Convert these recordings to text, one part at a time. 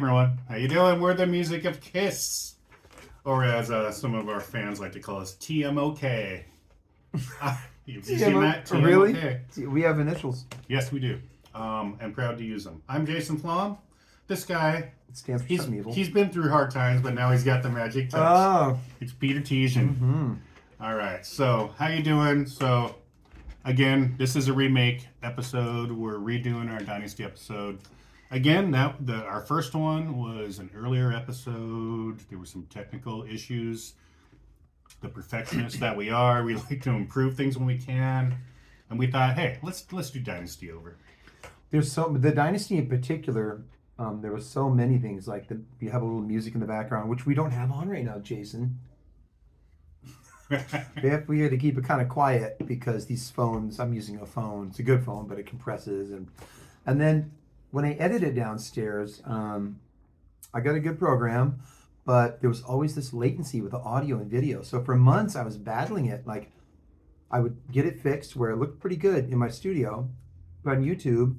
everyone. How you doing? We're the music of Kiss, or as some of our fans like to call us, TMOK. You've seen that? TMOK. Really? We have initials. Yes, we do. I'm proud to use them. I'm Jason Flom. This guy, It stands for some evil. he's been through hard times, but now he's got the magic touch. Oh. It's Peter Tejan. Mm-hmm. All right. So, how you doing? So, again, this is a remake episode. We're redoing our Dynasty episode. Again, our first one was an earlier episode. There were some technical issues. The perfectionists that we are, we like to improve things when we can. And we thought, hey, let's do Dynasty over. The Dynasty in particular. There was so many things like you have a little music in the background, which we don't have on right now, Jason. We had to keep it kind of quiet because these phones. I'm using a phone. It's a good phone, but it compresses and then when I edited downstairs, I got a good program, but there was always this latency with the audio and video. So for months I was battling it. Like I would get it fixed where it looked pretty good in my studio, but on YouTube,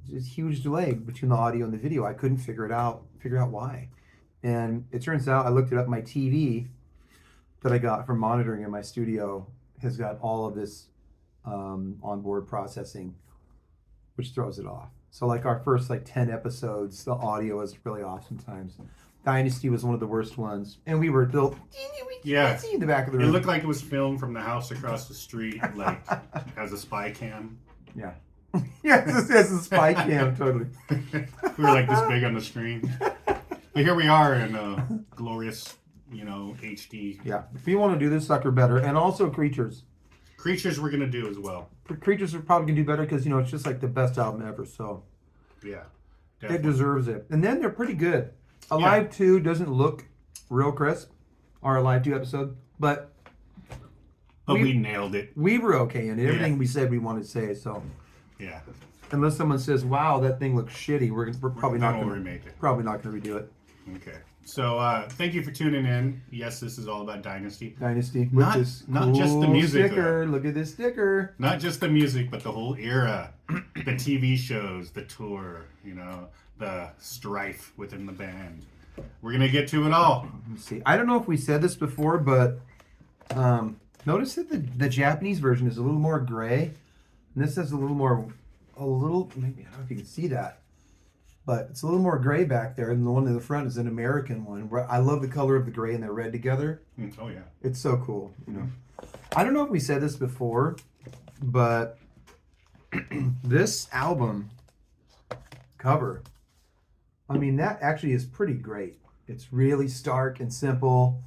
there's a huge delay between the audio and the video. I couldn't figure out why. And it turns out I looked it up. My TV that I got from monitoring in my studio has got all of this onboard processing, which throws it off. So like our first 10 episodes, the audio was really off sometimes. Dynasty was one of the worst ones. And we were still see in the back of the room. It looked like it was filmed from the house across the street, as a spy cam. Yeah. Yes, it's a spy cam, totally. We were like this big on the screen. But here we are in glorious, HD. Yeah. If you want to do this sucker better, and also Creatures. Creatures we're going to do as well. Creatures are probably going to do better because, it's just like the best album ever, so. Yeah. Definitely. It deserves it. And then they're pretty good. Alive 2 doesn't look real crisp, our Alive 2 episode, but we nailed it. We were okay in it. Everything we said we wanted to say, so. Yeah. Unless someone says, "Wow, that thing looks shitty," we're probably not going to remake it. Probably not going to redo it. Okay. So thank you for tuning in. Yes, this is all about Dynasty. Dynasty. Not just the music. Sticker. Look at this sticker. Not just the music, but the whole era, the TV shows, the tour. The strife within the band. We're gonna get to it all. Let's see. I don't know if we said this before, but notice that the Japanese version is a little more gray. And this is a little, maybe I don't know if you can see that, but it's a little more gray back there. And the one in the front is an American one. Where I love the color of the gray and the red together. Oh, yeah. It's so cool. I don't know if we said this before, but this album cover, that actually is pretty great. It's really stark and simple.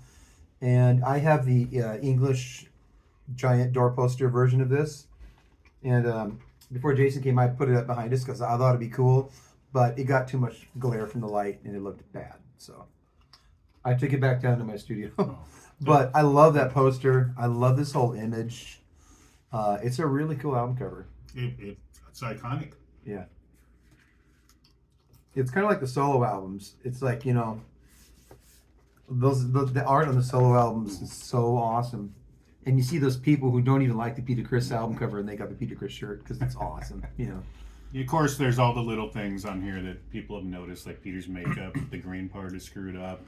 And I have the English giant door poster version of this. And before Jason came, I put it up behind us because I thought it'd be cool, but it got too much glare from the light and it looked bad. So I took it back down to my studio. But I love that poster. I love this whole image. It's a really cool album cover. It's iconic. Yeah. It's kind of like the solo albums. It's like, the art on the solo albums is so awesome. And you see those people who don't even like the Peter Criss album cover, and they got the Peter Criss shirt because it's awesome, Of course, there's all the little things on here that people have noticed, like Peter's makeup. The green part is screwed up.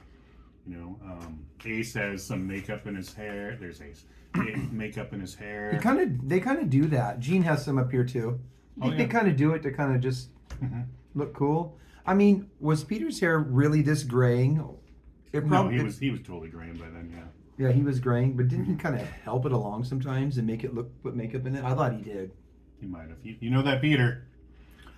Ace has some makeup in his hair. There's Ace. Makeup in his hair. They kind of do that. Gene has some up here too. They kind of do it to kind of just look cool. Was Peter's hair really this graying? No, he was totally graying by then. Yeah. Yeah, he was graying, but didn't he kind of help it along sometimes and make it put makeup in it? I thought he did. He might have. You know that Peter.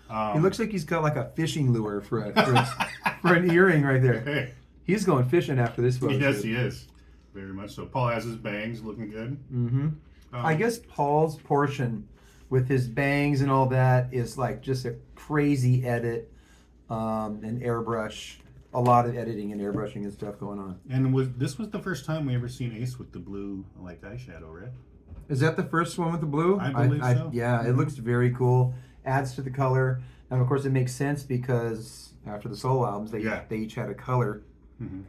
He looks like he's got like a fishing lure for an earring right there. Hey. He's going fishing after this photo. Yes, he is. Very much so. Paul has his bangs looking good. Mm-hmm. I guess Paul's portion with his bangs and all that is like just a crazy edit and airbrush. A lot of editing and airbrushing and stuff going on. And this was the first time we ever seen Ace with the blue eyeshadow, right? Is that the first one with the blue? I believe so. Yeah, It looks very cool. Adds to the color, and of course it makes sense because after the solo albums, they each had a color. Mm-hmm.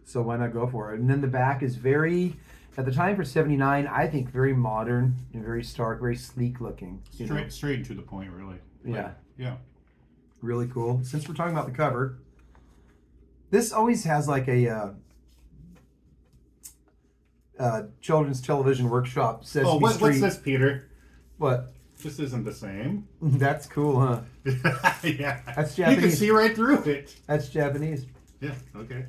So why not go for it? And then the back is very, at the time for '79, I think very modern and very stark, very sleek looking. Straight and to the point, really. Yeah. Yeah. Really cool. Since we're talking about the cover. This always has like a children's television workshop. Sesame Oh, what's Street. this, Peter? What? This isn't the same. That's cool, huh? Yeah. That's You can Japanese. see right through it. That's Japanese. Yeah. Okay.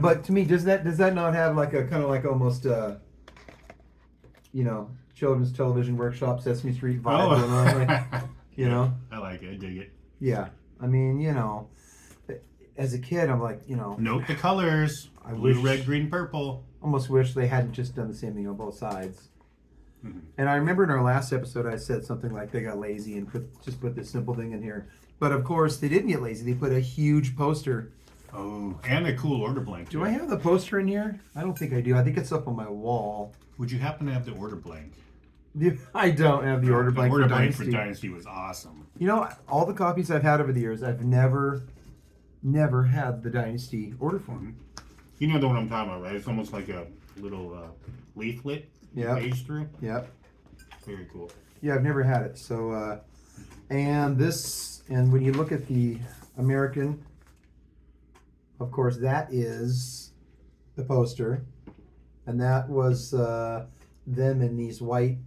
But to me, does that not have like a kind of like almost children's television workshop Sesame Street vibe going on? Like, you know? I like it. I dig it. Yeah. I mean, as a kid, I'm like, Note the colors. I Blue, wish- red, green, purple. almost wish they hadn't just done the same thing on both sides. Mm-hmm. And I remember in our last episode, I said something like they got lazy and put this simple thing in here. But of course, they didn't get lazy. They put a huge poster. Oh, and a cool order blank. Do I have the poster in here? I don't think I do. I think it's up on my wall. Would you happen to have the order blank? I don't have the order blank order for blank Dynasty. for Dynasty was awesome. All the copies I've had over the years, I've never had the Dynasty order form. You know the one I'm talking about, right? It's almost like a little leaflet Yep. page through. Yep. Very cool. Yeah, I've never had it. So, and when you look at the American, of course, that is the poster. And that was them in these white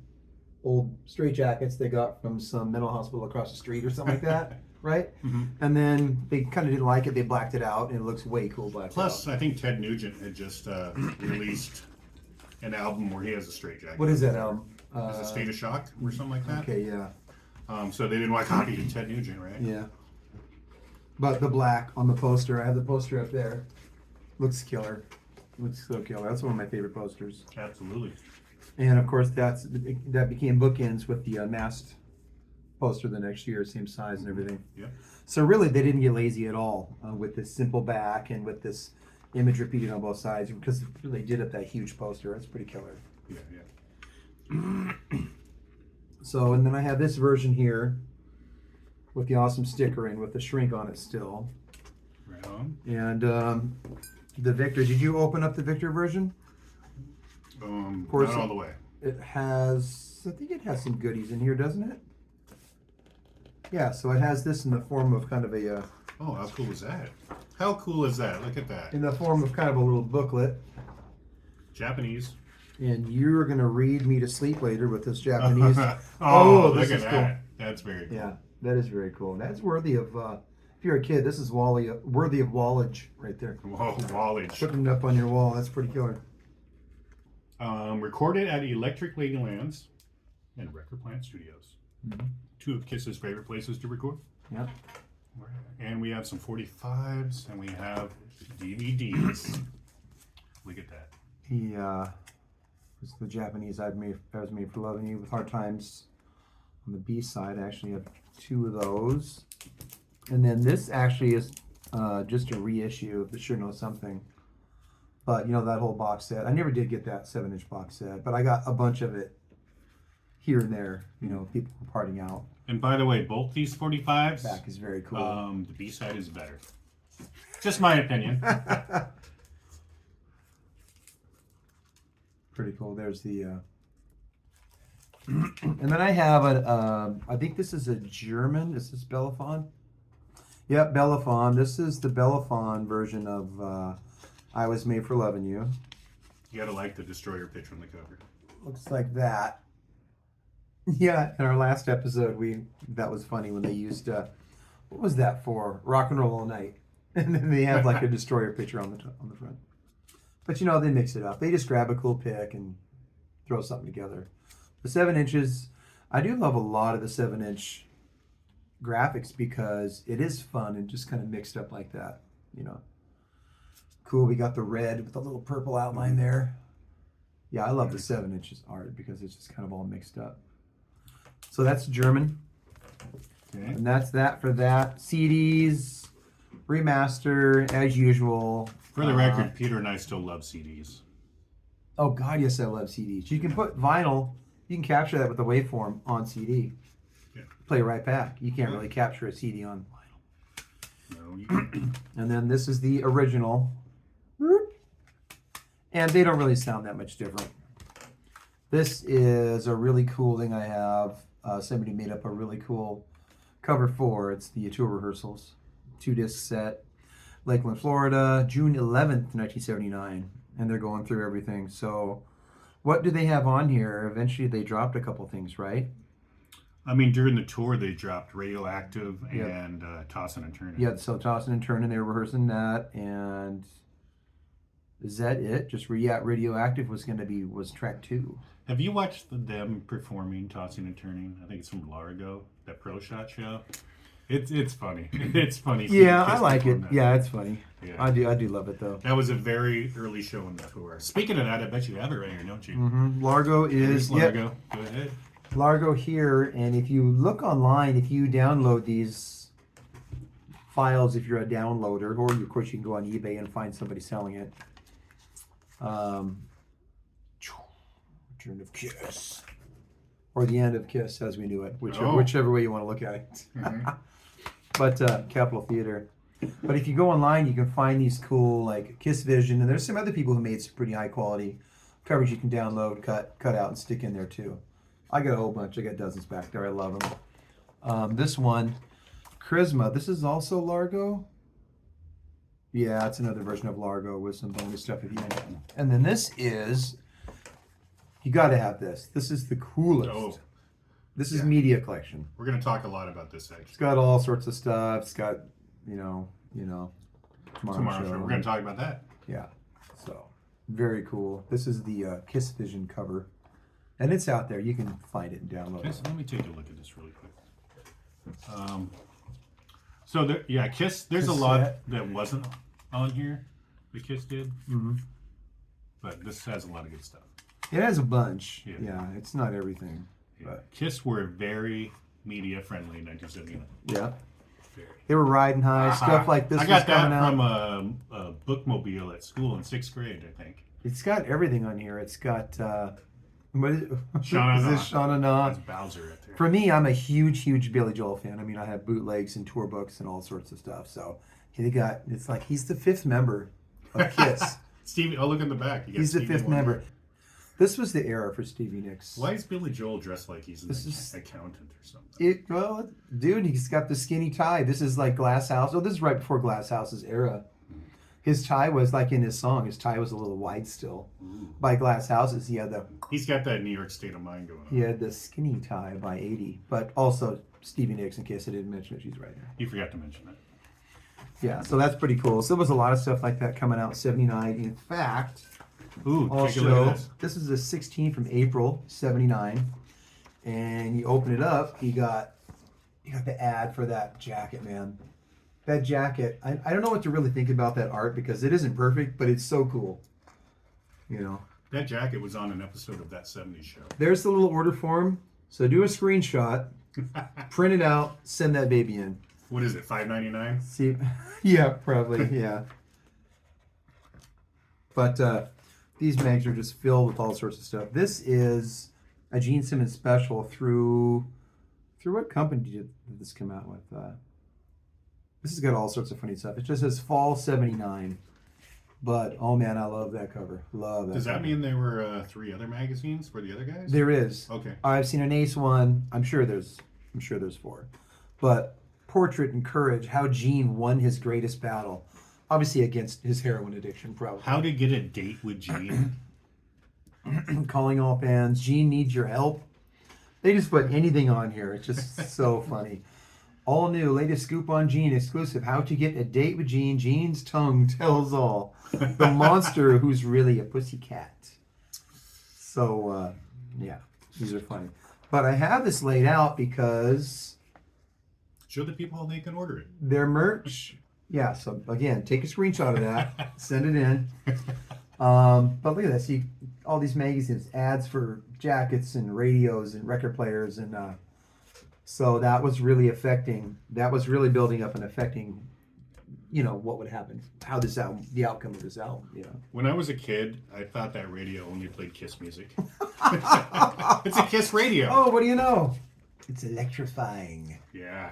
old straitjackets they got from some mental hospital across the street or something like that, right? Mm-hmm. And then they kind of didn't like it. They blacked it out, and it looks way cool blacked Plus, out. I think Ted Nugent had just released an album where he has a straitjacket. What is that album? Is it State of Shock or something like that? Okay, yeah. So they didn't want to copy Ted Nugent, right? Yeah. But the black on the poster, I have the poster up there. Looks killer. Looks so killer. That's one of my favorite posters. Absolutely. And of course, that became bookends with the masked poster the next year, same size and everything. Yep. So really, they didn't get lazy at all with this simple back and with this image repeated on both sides because they did up that huge poster. That's pretty killer. Yeah, yeah. So, and then I have this version here with the awesome sticker and with the shrink on it still. Right on. And the Victor, did you open up the Victor version? Not all the way. It has, I think it has some goodies in here, doesn't it? Yeah, so it has this in the form of kind of a, Oh, how cool is that? How cool is that? Look at that. in the form of kind of a little booklet. Japanese. And you're going to read me to sleep later with this Japanese. Oh, this look is at cool. that. That's very cool. Yeah, that is very cool. That's worthy of, if you're a kid, this is worthy of wallage right there. Whoa, Wallage. Putting it up on your wall, that's pretty killer. Recorded at Electric Ladylands and Record Plant Studios. Mm-hmm. Two of Kiss's favorite places to record. Yep. And we have some 45s and we have DVDs. Look at that. This is the Japanese I was made for loving you with hard times. On the B side, I actually have two of those. And then this actually is just a reissue of the Sure Know Something. But that whole box set, I never did get that 7-inch box set, but I got a bunch of it here and there. People were parting out. And by the way, both these 45s, Back is very cool. the B side is better. Just my opinion. Pretty cool. There's the, and then I have I think this is a German. Is this Bellafon? Yep, Bellafon. This is the Bellafon version of I Was Made for Loving You. You gotta like the Destroyer picture on the cover. Looks like that. Yeah, in our last episode, that was funny when they used what was that for? Rock and Roll All Night, and then they have like a Destroyer picture on the front. But they mix it up. They just grab a cool pick and throw something together. The 7 inches, I do love a lot of the 7-inch graphics because it is fun and just kind of mixed up like that. Cool. We got the red with the little purple outline there. Yeah, I love the 7 inches art because it's just kind of all mixed up. So that's German. Okay. And that's that for that. CDs, remaster, as usual. For the record, Peter and I still love CDs. Oh, God, yes, I love CDs. You can put vinyl, you can capture that with the waveform on CD. Yeah. Play right back. You can't really capture a CD on vinyl. No, you can't. And then this is the original. And they don't really sound that much different. This is a really cool thing I have. Somebody made up a really cool cover for. It's the tour rehearsals. 2-disc set. Lakeland, Florida, June 11th, 1979. And they're going through everything. So what do they have on here? Eventually they dropped a couple things, right? I mean, during the tour, they dropped Radioactive Yep. and Tossin' and Turnin'. Yeah, so Tossin and Turnin', they were rehearsing that. And is that it? Just Radioactive was track 2. Have you watched them performing Tossing and Turning? I think it's from Largo, that Pro Shot show. It's funny. It's funny. Yeah, I like it. That. Yeah, it's funny. Yeah. I do love it though. That was a very early show in the tour. Speaking of that, I bet you have it right here, don't you? Mm-hmm. Largo is Largo. Go ahead. Largo here, and if you look online, if you download these files, if you're a downloader, or of course you can go on eBay and find somebody selling it. Return of Kiss, or the end of Kiss as we knew it, whichever way you want to look at it. Mm-hmm. But Capitol Theater. But if you go online, you can find these cool like Kiss Vision, and there's some other people who made some pretty high quality covers you can download, cut out, and stick in there too. I got a whole bunch. I got dozens back there. I love them. This one, Charisma. This is also Largo. Yeah, it's another version of Largo with some bonus stuff at the end. And then this is, you got to have this. This is the coolest. Oh. This is Media Collection. We're going to talk a lot about this actually. It's got all sorts of stuff. It's got, you know, Tomorrow show. We're going to talk about that. Yeah. So, very cool. This is the Kiss Vision cover. And it's out there. You can find it and download it. Let me take a look at this really quick. So, Kiss, there's a lot that wasn't on here that Kiss did. Mm-hmm. But this has a lot of good stuff. It has a bunch. Yeah. Yeah, it's not everything. Yeah. But Kiss were very media friendly in 1979. yeah. Very. They were riding high. Stuff like this I was got that coming out. from a bookmobile at school in 6th grade, I think. It's got everything on here. It's got what is it? Shauna Is Na. this Shauna Na? That's Bowser right there. For me, I'm a huge Billy Joel fan. I mean, I have bootlegs and tour books and all sorts of stuff. So it's like he's the 5th member of Kiss. Stevie, look in the back. He's the 5th member. This was the era for Stevie Nicks. Why is Billy Joel dressed like he's an accountant or something? Dude, he's got the skinny tie. This is like Glass House. Oh, this is right before Glass House's era. His tie was like in his song. His tie was a little wide still. Ooh. By Glass Houses, He's got that New York state of mind going on. He had the skinny tie by 80. But also Stevie Nicks, in case I didn't mention it, she's right here. You forgot to mention that. Yeah, so that's pretty cool. So there was a lot of stuff like that coming out in 79. In fact, Ooh, I'll take a look show. at this. This is a 16 from April 79, and you open it up. You got the ad for that jacket, man. That jacket. I don't know what to really think about that art because it isn't perfect, but it's so cool. You know. That jacket was on an episode of That 70s Show. There's the little order form. So do a screenshot, print it out, send that baby in. What is it, $5.99? See, yeah, probably, yeah. But these mags are just filled with all sorts of stuff. This is a Gene Simmons special through what company did this come out with? This has got all sorts of funny stuff. It just says Fall 79. But, oh man, I love that cover. Love that Does that cover. mean there were 3 other magazines for the other guys? There is. Okay. I've seen an Ace one. I'm sure there's 4. But Portrait and Courage, how Gene won his greatest battle. Obviously against his heroin addiction, probably. How to get a date with Gene. Calling all fans. Gene needs your help. They just put anything on here. It's just so funny. All new, latest scoop on Gene, exclusive. How to get a date with Gene. Gene's tongue tells all. The monster who's really a pussycat. So, yeah, these are funny. But I have this laid out because Show the people how they can order it. their merch. Yeah, so again, take a screenshot of that, send it in. But look at this. See, all these magazines, ads for jackets and radios and record players. And so that was really building up and affecting, what would happen, how this album, the outcome of this album, When I was a kid, I thought that radio only played Kiss music. It's a Kiss radio. Oh, what do you know? It's electrifying. Yeah.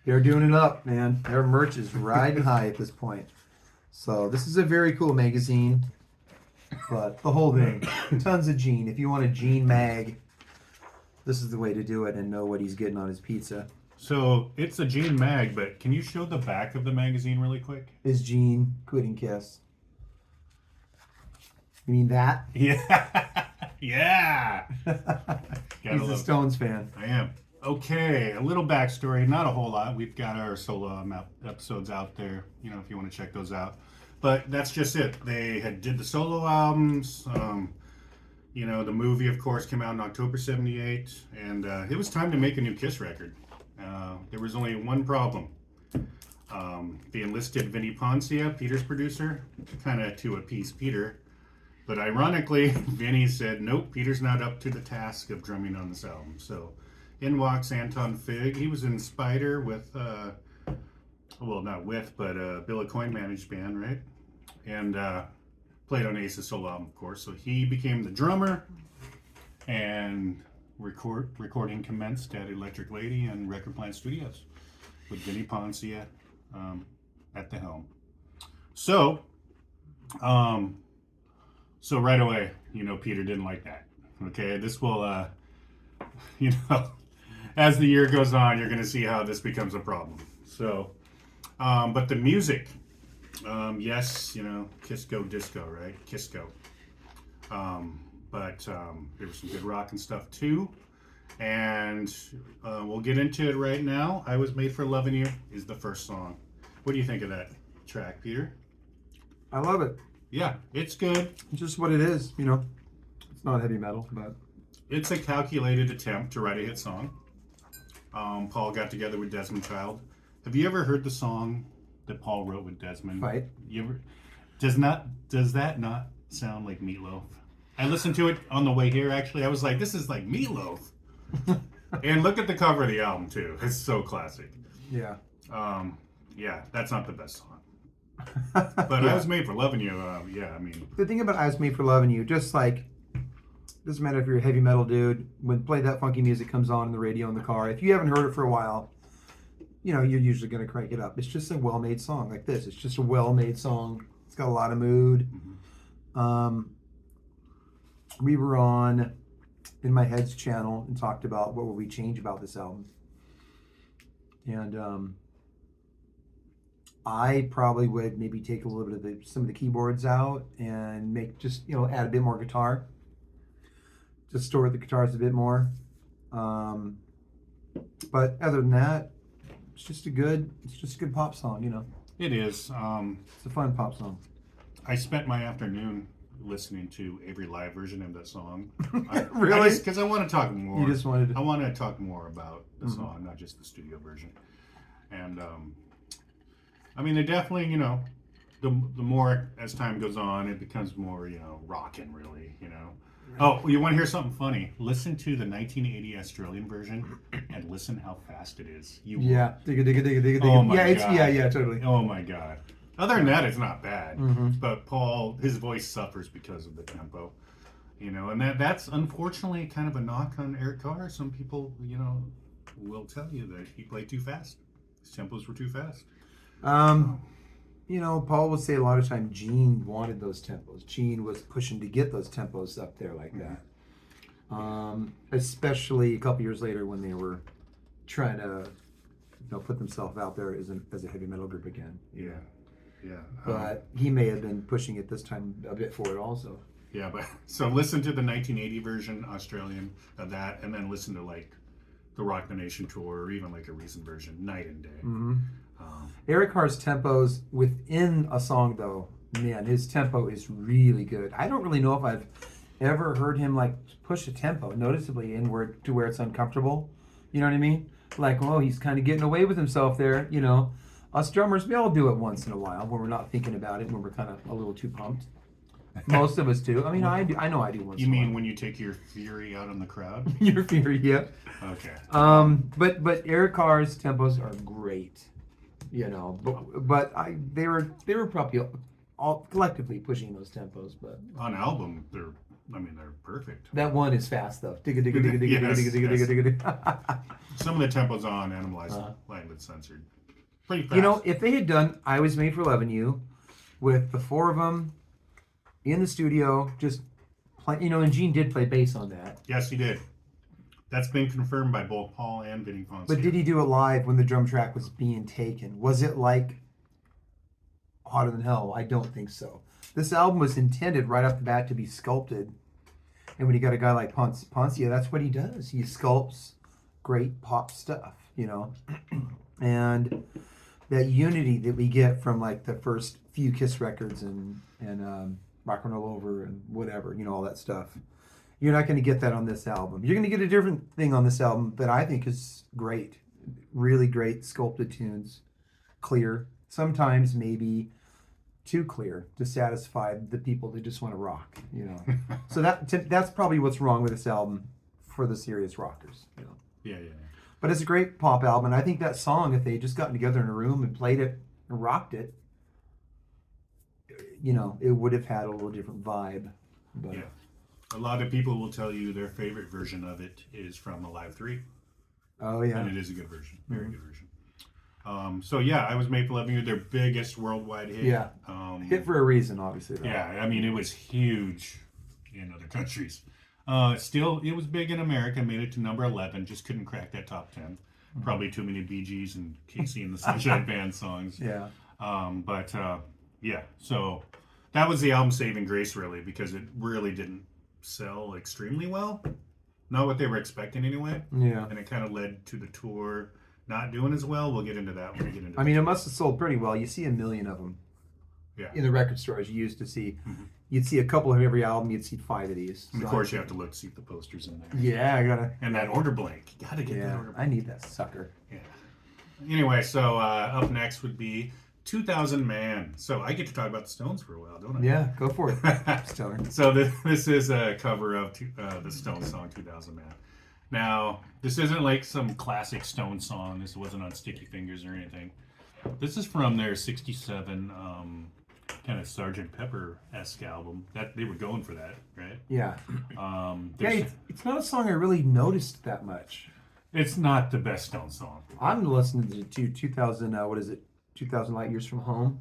They're doing it up, man. Their merch is riding high at this point. So this is a very cool magazine. But the whole thing, tons of Gene. If you want a Gene mag, this is the way to do it and know what he's getting on his pizza. So it's a Gene mag, but can you show the back of the magazine really quick? Is Gene quitting Kiss? You mean that? Yeah. Yeah. He's a Stones fan. I am. Okay, a little backstory, not a whole lot. We've got our solo episodes out there, you know, if you want to check those out. But that's just it. They did the solo albums. You know, the movie, of course, came out in October '78, and it was time to make a new Kiss record. There was only one problem. They enlisted Vini Poncia, Peter's producer, kind of to appease Peter. But ironically, Vini said, nope, Peter's not up to the task of drumming on this album. So in walks Anton Fig. He was in Spider with, well, not with, but Bill Coyne managed band, right? And played on Ace's solo album, of course. So he became the drummer, and recording commenced at Electric Lady and Record Plant Studios with Vini Poncia at the helm. So right away, you know, Peter didn't like that. Okay, this will, you know, as the year goes on, you're going to see how this becomes a problem. So, but the music, yes, you know, Kiss Go Disco, right? Kiss Go. But there was some good rock and stuff too. And we'll get into it right now. I Was Made for Loving You is the first song. What do you think of that track, Peter? I love it. Yeah, it's good. It's just what it is, you know. It's not heavy metal, but it's a calculated attempt to write a hit song. Paul got together with Desmond Child. Have you ever heard the song that Paul wrote with Desmond? Right. You ever? Does that not sound like Meatloaf? I listened to it on the way here. Actually, I was like, this is like Meatloaf. And look at the cover of the album too. It's so classic. Yeah. Yeah, that's not the best song. But I Was Made for Loving You. Yeah, I mean, the thing about I Was Made for Loving You, just like, doesn't matter if you're a heavy metal dude, when Play That Funky Music comes on the radio in the car, if you haven't heard it for a while, you know, you're usually going to crank it up. It's just a well-made song like this. It's just a well-made song. It's got a lot of mood. Mm-hmm. We were on In My Head's channel and talked about what would we change about this album. And I probably would maybe take a little bit of some of the keyboards out and make just, you know, add a bit more guitar. Just store the guitars a bit more. But other than that, it's just a good pop song, you know. It is. It's a fun pop song. I spent my afternoon listening to every live version of that song. Really? Because I want to talk more. You just wanted to... I want to talk more about the song, not just the studio version. And I mean, they definitely, you know, the more as time goes on, it becomes more, you know, rockin', really, you know. Oh, you want to hear something funny? Listen to the 1980 Australian version and listen how fast it is. Yeah, digga, digga, digga, digga, digga. Oh my yeah, God. yeah, totally. Oh my God. Other than that, it's not bad. Mm-hmm. But Paul, his voice suffers because of the tempo, you know, and that's unfortunately kind of a knock on Eric Carr. Some people, you know, will tell you that he played too fast. His tempos were too fast. You know, Paul would say a lot of time Gene wanted those tempos. Gene was pushing to get those tempos up there like that. Especially a couple years later when they were trying to, you know, put themselves out there as a heavy metal group again. Yeah, yeah. But he may have been pushing it this time a bit for it also. Yeah, but so listen to the 1980 version Australian of that, and then listen to like the Rock the Nation tour, or even like a recent version, night and day. Mm-hmm. Eric Carr's tempos within a song, though, man, his tempo is really good. I don't really know if I've ever heard him like push a tempo noticeably inward to where it's uncomfortable. You know what I mean? Like, oh, he's kind of getting away with himself there. You know, us drummers, we all do it once in a while when we're not thinking about it, when we're kind of a little too pumped. Most of us do. I mean, I do. I know I do once. You in a while. mean when you take your fury out on the crowd? Your fury, yeah. Okay. But Eric Carr's tempos are great. You know, but they were probably all collectively pushing those tempos, but on album they're perfect. That one is fast though. Digga digga digga digga Yes, digga digga yes. digga digga. Some of the tempos on Animalized Language Censored. Pretty fast. You know, if they had done I Was Made for Loving You with the four of them in the studio, just play, you know, and Gene did play bass on that. Yes, he did. That's been confirmed by both Paul and Vini Poncia. But did he do it live when the drum track was being taken? Was it like Hotter Than Hell? I don't think so. This album was intended right off the bat to be sculpted. And when you got a guy like Poncia, that's what he does. He sculpts great pop stuff, you know. And that unity that we get from like the first few Kiss records and Rock and Roll Over and whatever, you know, all that stuff. You're not going to get that on this album. You're going to get a different thing on this album that I think is great. Really great sculpted tunes. Clear. Sometimes maybe too clear to satisfy the people that just want to rock, you know. So that's probably what's wrong with this album for the serious rockers, you know. Yeah. But it's a great pop album, and I think that song, if they had just gotten together in a room and played it and rocked it, you know, it would have had a little different vibe. But yeah. A lot of people will tell you their favorite version of it is from Alive 3. Oh, yeah. And it is a good version. Very good version. So, yeah, I Was Made for Loving You, their biggest worldwide hit. Yeah. Hit for a reason, obviously, though. Yeah, I mean, it was huge in other countries. Still, it was big in America, made it to number 11, just couldn't crack that top 10. Probably too many Bee Gees and Casey and the Sunshine Band songs. Yeah. Yeah, so that was the album saving grace, really, because it really didn't sell extremely well. Not what they were expecting, anyway. Yeah. And it kind of led to the tour not doing as well. We'll get into that when we get into I mean, it must have sold pretty well. You see 1 million of them in the record stores. You used to see, you'd see a couple of every album. You'd see 5 of these. And of course, you have to look to see if the posters in there. Yeah, I gotta. And that order blank. You gotta get that order blank. I need that sucker. Yeah. Anyway, so up next would be 2000 Man. So I get to talk about the Stones for a while, don't I? Yeah, go for it. Stoner. So this is a cover of the Stones song 2000 Man. Now, this isn't like some classic Stones song. This wasn't on Sticky Fingers or anything. This is from their 67 kind of Sgt. Pepper-esque album. That they were going for that, right? Yeah. It's not a song I really noticed that much. It's not the best Stones song. I'm listening to 2000, what is it? 2000 Light Years from Home.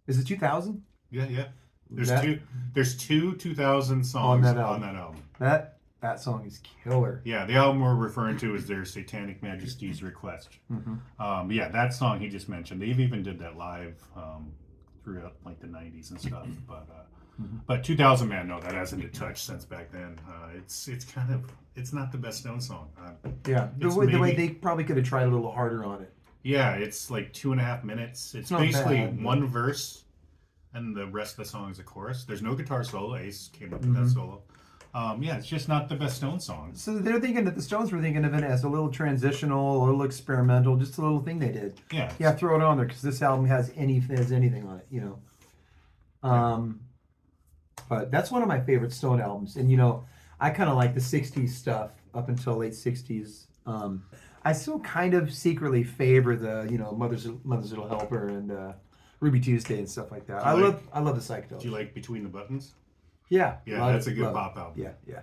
Is it 2000? Yeah. There's two 2000 songs on that album. That song is killer. Yeah, the album we're referring to is their Satanic Majesty's Request. Yeah, that song he just mentioned. They've even did that live throughout like the 90s and stuff. But 2000 Man, no, that hasn't been touched since back then. It's not the best Stones song. The way they probably could have tried a little harder on it. Yeah, it's like 2.5 minutes. It's not basically bad, one verse, and the rest of the song is a chorus. There's no guitar solo. Ace came up with that solo. It's just not the best Stones song. So they're thinking that the Stones were thinking of it as a little transitional, a little experimental, just a little thing they did. Yeah, throw it on there because this album has anything on it, you know. But that's one of my favorite Stone albums, and you know, I kind of like the '60s stuff up until late '60s. I still kind of secretly favor the, you know, Mother's Little Helper and Ruby Tuesday and stuff like that. I love the psychedelics. Do you like Between the Buttons? Yeah. Yeah, that's a good pop album. Yeah.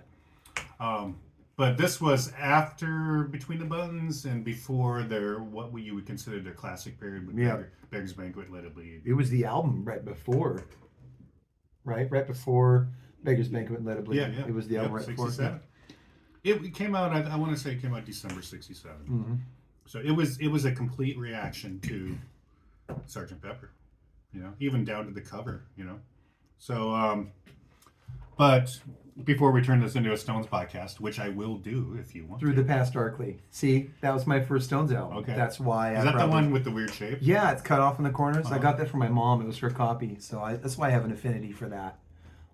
But this was after Between the Buttons and before their, what you would consider their classic period with Beggar's Banquet, Let It Bleed. It was the album right before. Right before Beggar's Banquet and Let It Bleed. Yeah. It was the album right 67. before. It came out, I want to say it came out December 67. So it was a complete reaction to Sgt. Pepper, you know, even down to the cover, you know. So, but before we turn this into a Stones podcast, which I will do if you want Through the Past Darkly. See, that was my first Stones album. Okay. That's why Is that the one with the weird shape? Yeah, it's cut off in the corners. I got that from my mom. It was her copy. So that's why I have an affinity for that.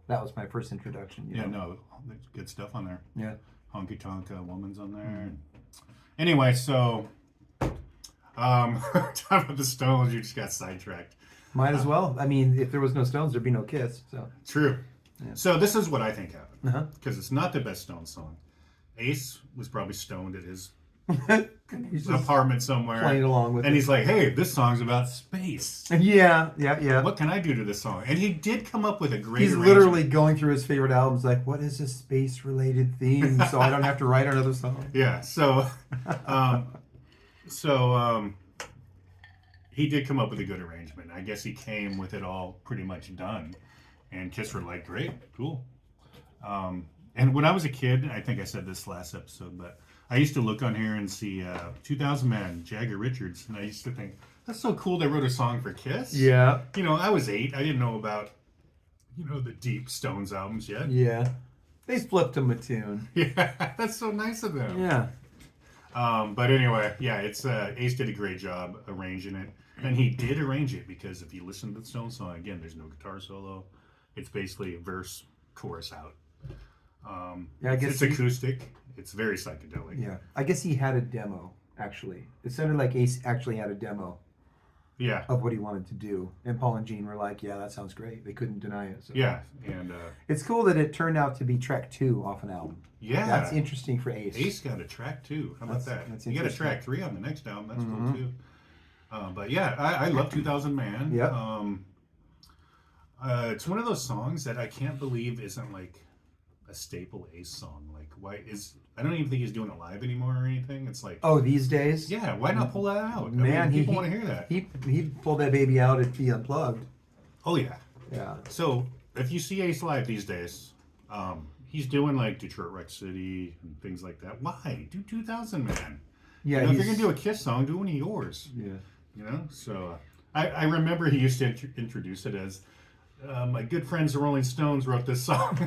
That was my first introduction. You know? There's good stuff on there. Yeah. Honky Tonk Woman's on there. Anyway, so talking about the Stones, you just got sidetracked. Might as well. I mean, if there was no Stones, there'd be no Kiss. So true. Yeah. So this is what I think happened, because it's not the best Stones song. Ace was probably stoned at his he's apartment somewhere, playing along with and it. he's like, "Hey, this song's about space. Yeah. What can I do to this song?" And he did come up with a great. He's literally going through his favorite albums, like, "What is a space-related theme?" So I don't have to write another song. Yeah. So, he did come up with a good arrangement. I guess he came with it all pretty much done, and Kiss were like, "Great, cool." And when I was a kid, I think I said this last episode, but I used to look on here and see 2000 Man, Jagger Richards, and I used to think, that's so cool they wrote a song for Kiss. Yeah. You know, I was 8. I didn't know about, the deep Stones albums yet. Yeah. They flipped him a tune. Yeah, that's so nice of them. Yeah. But anyway, yeah, it's Ace did a great job arranging it. And he did arrange it because if you listen to the Stones song, again, there's no guitar solo. It's basically a verse, chorus out. Yeah, I guess it's acoustic. It's very psychedelic. Yeah. I guess he had a demo, actually. It sounded like Ace actually had a demo. Yeah. Of what he wanted to do. And Paul and Gene were like, yeah, that sounds great. They couldn't deny it. So. Yeah. And it's cool that it turned out to be track 2 off an album. Yeah. That's interesting for Ace. Ace got a track 2. How about that? That's he got a track 3 on the next album. That's cool too. But yeah, I love 2000 Man. Yeah. It's one of those songs that I can't believe isn't like a staple Ace song. Like, I don't even think he's doing it live anymore or anything. It's like, oh, these days? Yeah, why not pull that out? Man, people want to hear that. He pulled that baby out at the Unplugged. Oh yeah. Yeah. So if you see Ace live these days, he's doing like Detroit Rock City and things like that. Why? Do 2000 Man. Yeah. If you're gonna do a Kiss song, do one of yours. Yeah. So I remember he used to introduce it as my good friends the Rolling Stones wrote this song.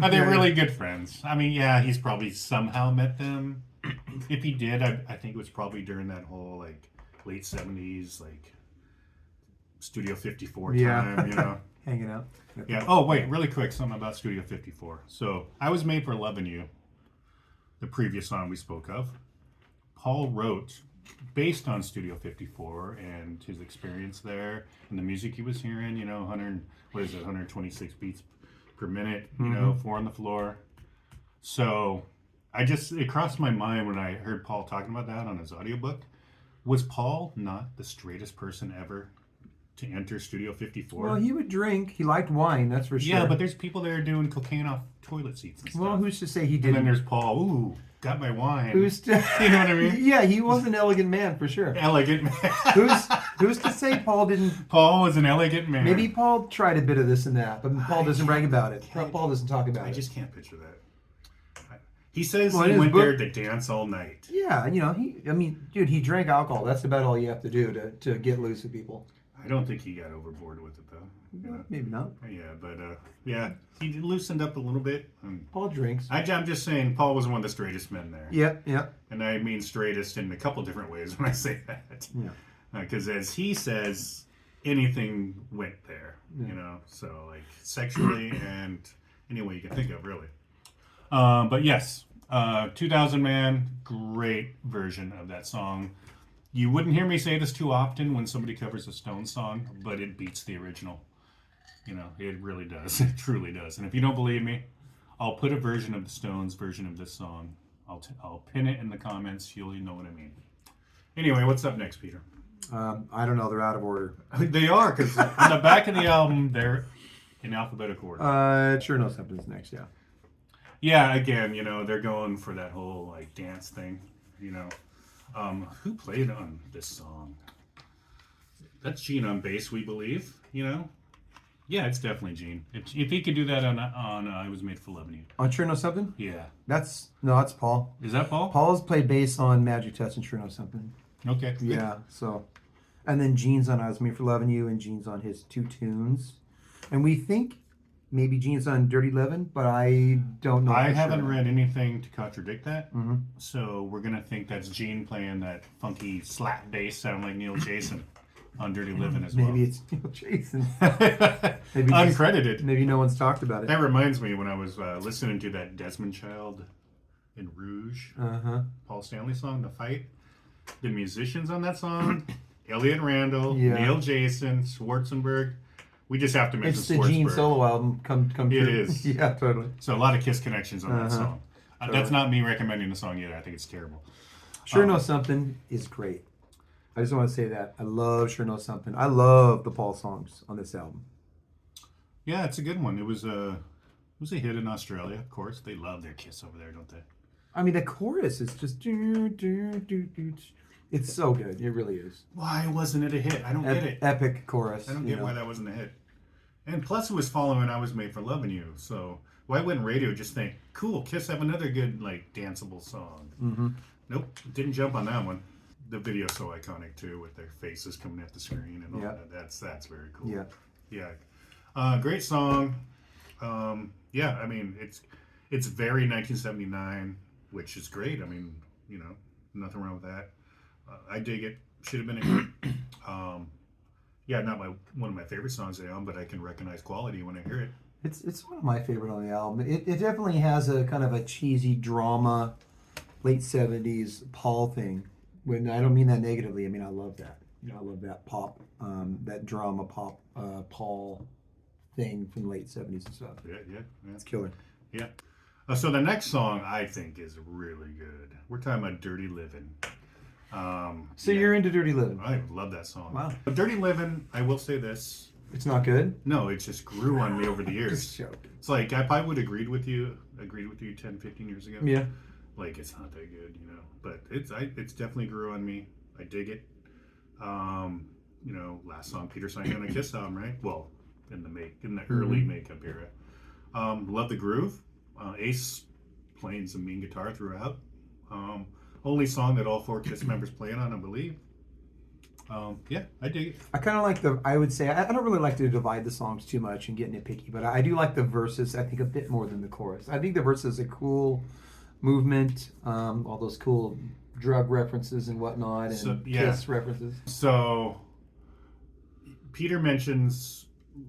Are they really good friends? I mean, yeah, he's probably somehow met them. If he did, I think it was probably during that whole like late 70s like Studio 54 time, Hanging out. Yeah. Oh, wait, really quick, something about Studio 54. So I Was Made for Loving You, the previous song we spoke of. Paul wrote based on Studio 54 and his experience there and the music he was hearing, 126 beats per minute, 4 on the floor. So it crossed my mind when I heard Paul talking about that on his audiobook. Was Paul not the straightest person ever to enter Studio 54? Well, he would drink. He liked wine, that's for sure. Yeah, but there's people there doing cocaine off toilet seats and stuff. Well, who's to say he didn't? And then there's Paul, ooh, got my wine. Who's to... You know what I mean? Yeah, he was an elegant man, for sure. Elegant man. Who's to say Paul didn't... Paul was an elegant man. Maybe Paul tried a bit of this and that, but Paul doesn't brag about it. Paul doesn't talk about it. I just can't picture that. He says he went there to dance all night. Yeah, dude, he drank alcohol. That's about all you have to do to get loose with people. I don't think he got overboard with it, though. Maybe not. Yeah, but he loosened up a little bit. Paul drinks. I'm just saying Paul was one of the straightest men there. Yeah. And I mean straightest in a couple different ways when I say that. Yeah. Because as he says, anything went there, so like sexually and any way you can think of, really. But yes, 2000 Man, great version of that song. You wouldn't hear me say this too often when somebody covers a Stones song, but it beats the original. It really does. It truly does. And if you don't believe me, I'll put a version of the Stones version of this song. I'll pin it in the comments. You'll know what I mean. Anyway, what's up next, Peter? I don't know. They're out of order. They are, because on the back of the album, they're in alphabetical order. Sure knows something's next, yeah. Yeah, again, they're going for that whole like dance thing, Who played on this song? That's Gene on bass, we believe, Yeah, it's definitely Gene. If he could do that on I Was Made for Loving You. On Sure Know Something? Yeah. That's Paul. Is that Paul? Paul's played bass on Magic Test and Sure Know Something. Okay. Yeah, so. And then Gene's on I Was Made for Loving You, and Gene's on his 2 tunes. And we think maybe Gene's on Dirty Livin', but I don't know. I haven't read anything to contradict that. Mm-hmm. So we're going to think that's Gene playing that funky slap bass sound like Neil Jason on Dirty Livin' as well. Maybe it's Neil Jason. Maybe uncredited. Maybe no one's talked about it. That reminds me when I was listening to that Desmond Child in Rouge, Paul Stanley song, The Fight. The musicians on that song, Elliot Randall, Neil Jason, Schwarzenberg. We just have to mention It's the Gene solo album. Come true. It is. Yeah, totally. So a lot of Kiss connections on that song. Totally. That's not me recommending the song either. I think it's terrible. Sure Know Something is great. I just want to say that. I love Sure Know Something. I love the Paul songs on this album. Yeah, it's a good one. It was a hit in Australia, of course. They love their Kiss over there, don't they? I mean, the chorus is just... It's so good. It really is. Why wasn't it a hit? I don't get it. Epic chorus. I don't get why that wasn't a hit. And plus it was following I Was Made for Loving You. So why wouldn't radio just think, cool, Kiss have another good like danceable song? Mm-hmm. Nope, didn't jump on that one. The video's so iconic too, with their faces coming at the screen and all that. That's very cool. Yeah. Yeah. Great song. Yeah, I mean it's very 1979, which is great. I mean, you know, nothing wrong with that. I dig it. Should have been a hit. Yeah, not one of my favorite songs they own, but I can recognize quality when I hear it. It's one of my favorite on the album. It definitely has a kind of a cheesy drama, late 70s Paul thing. When I don't mean that negatively, I mean I love that. I love that pop, that drama pop Paul thing from the late 70s and stuff. Yeah. It's killer. Yeah. So the next song I think is really good. We're talking about Dirty Livin'. So you're into Dirty Livin'? I love that song. Wow. But Dirty Livin', I will say this. It's not good? No, it just grew on me over the years. Just joking. It's like I probably would agreed with you 10, 15 years ago. Yeah. Like it's not that good, you know. But it's definitely grew on me. I dig it. You know, last song Peter sang on a Kiss album, right? Well, in the early makeup era. Love the groove. Ace playing some mean guitar throughout. Only song that all 4 Kiss members play on, I believe. Yeah, I dig it. I kind of like I would say, I don't really like to divide the songs too much and get nitpicky, but I do like the verses, I think, a bit more than the chorus. I think the verses are cool movement, all those cool drug references and whatnot, and Kiss references. So, Peter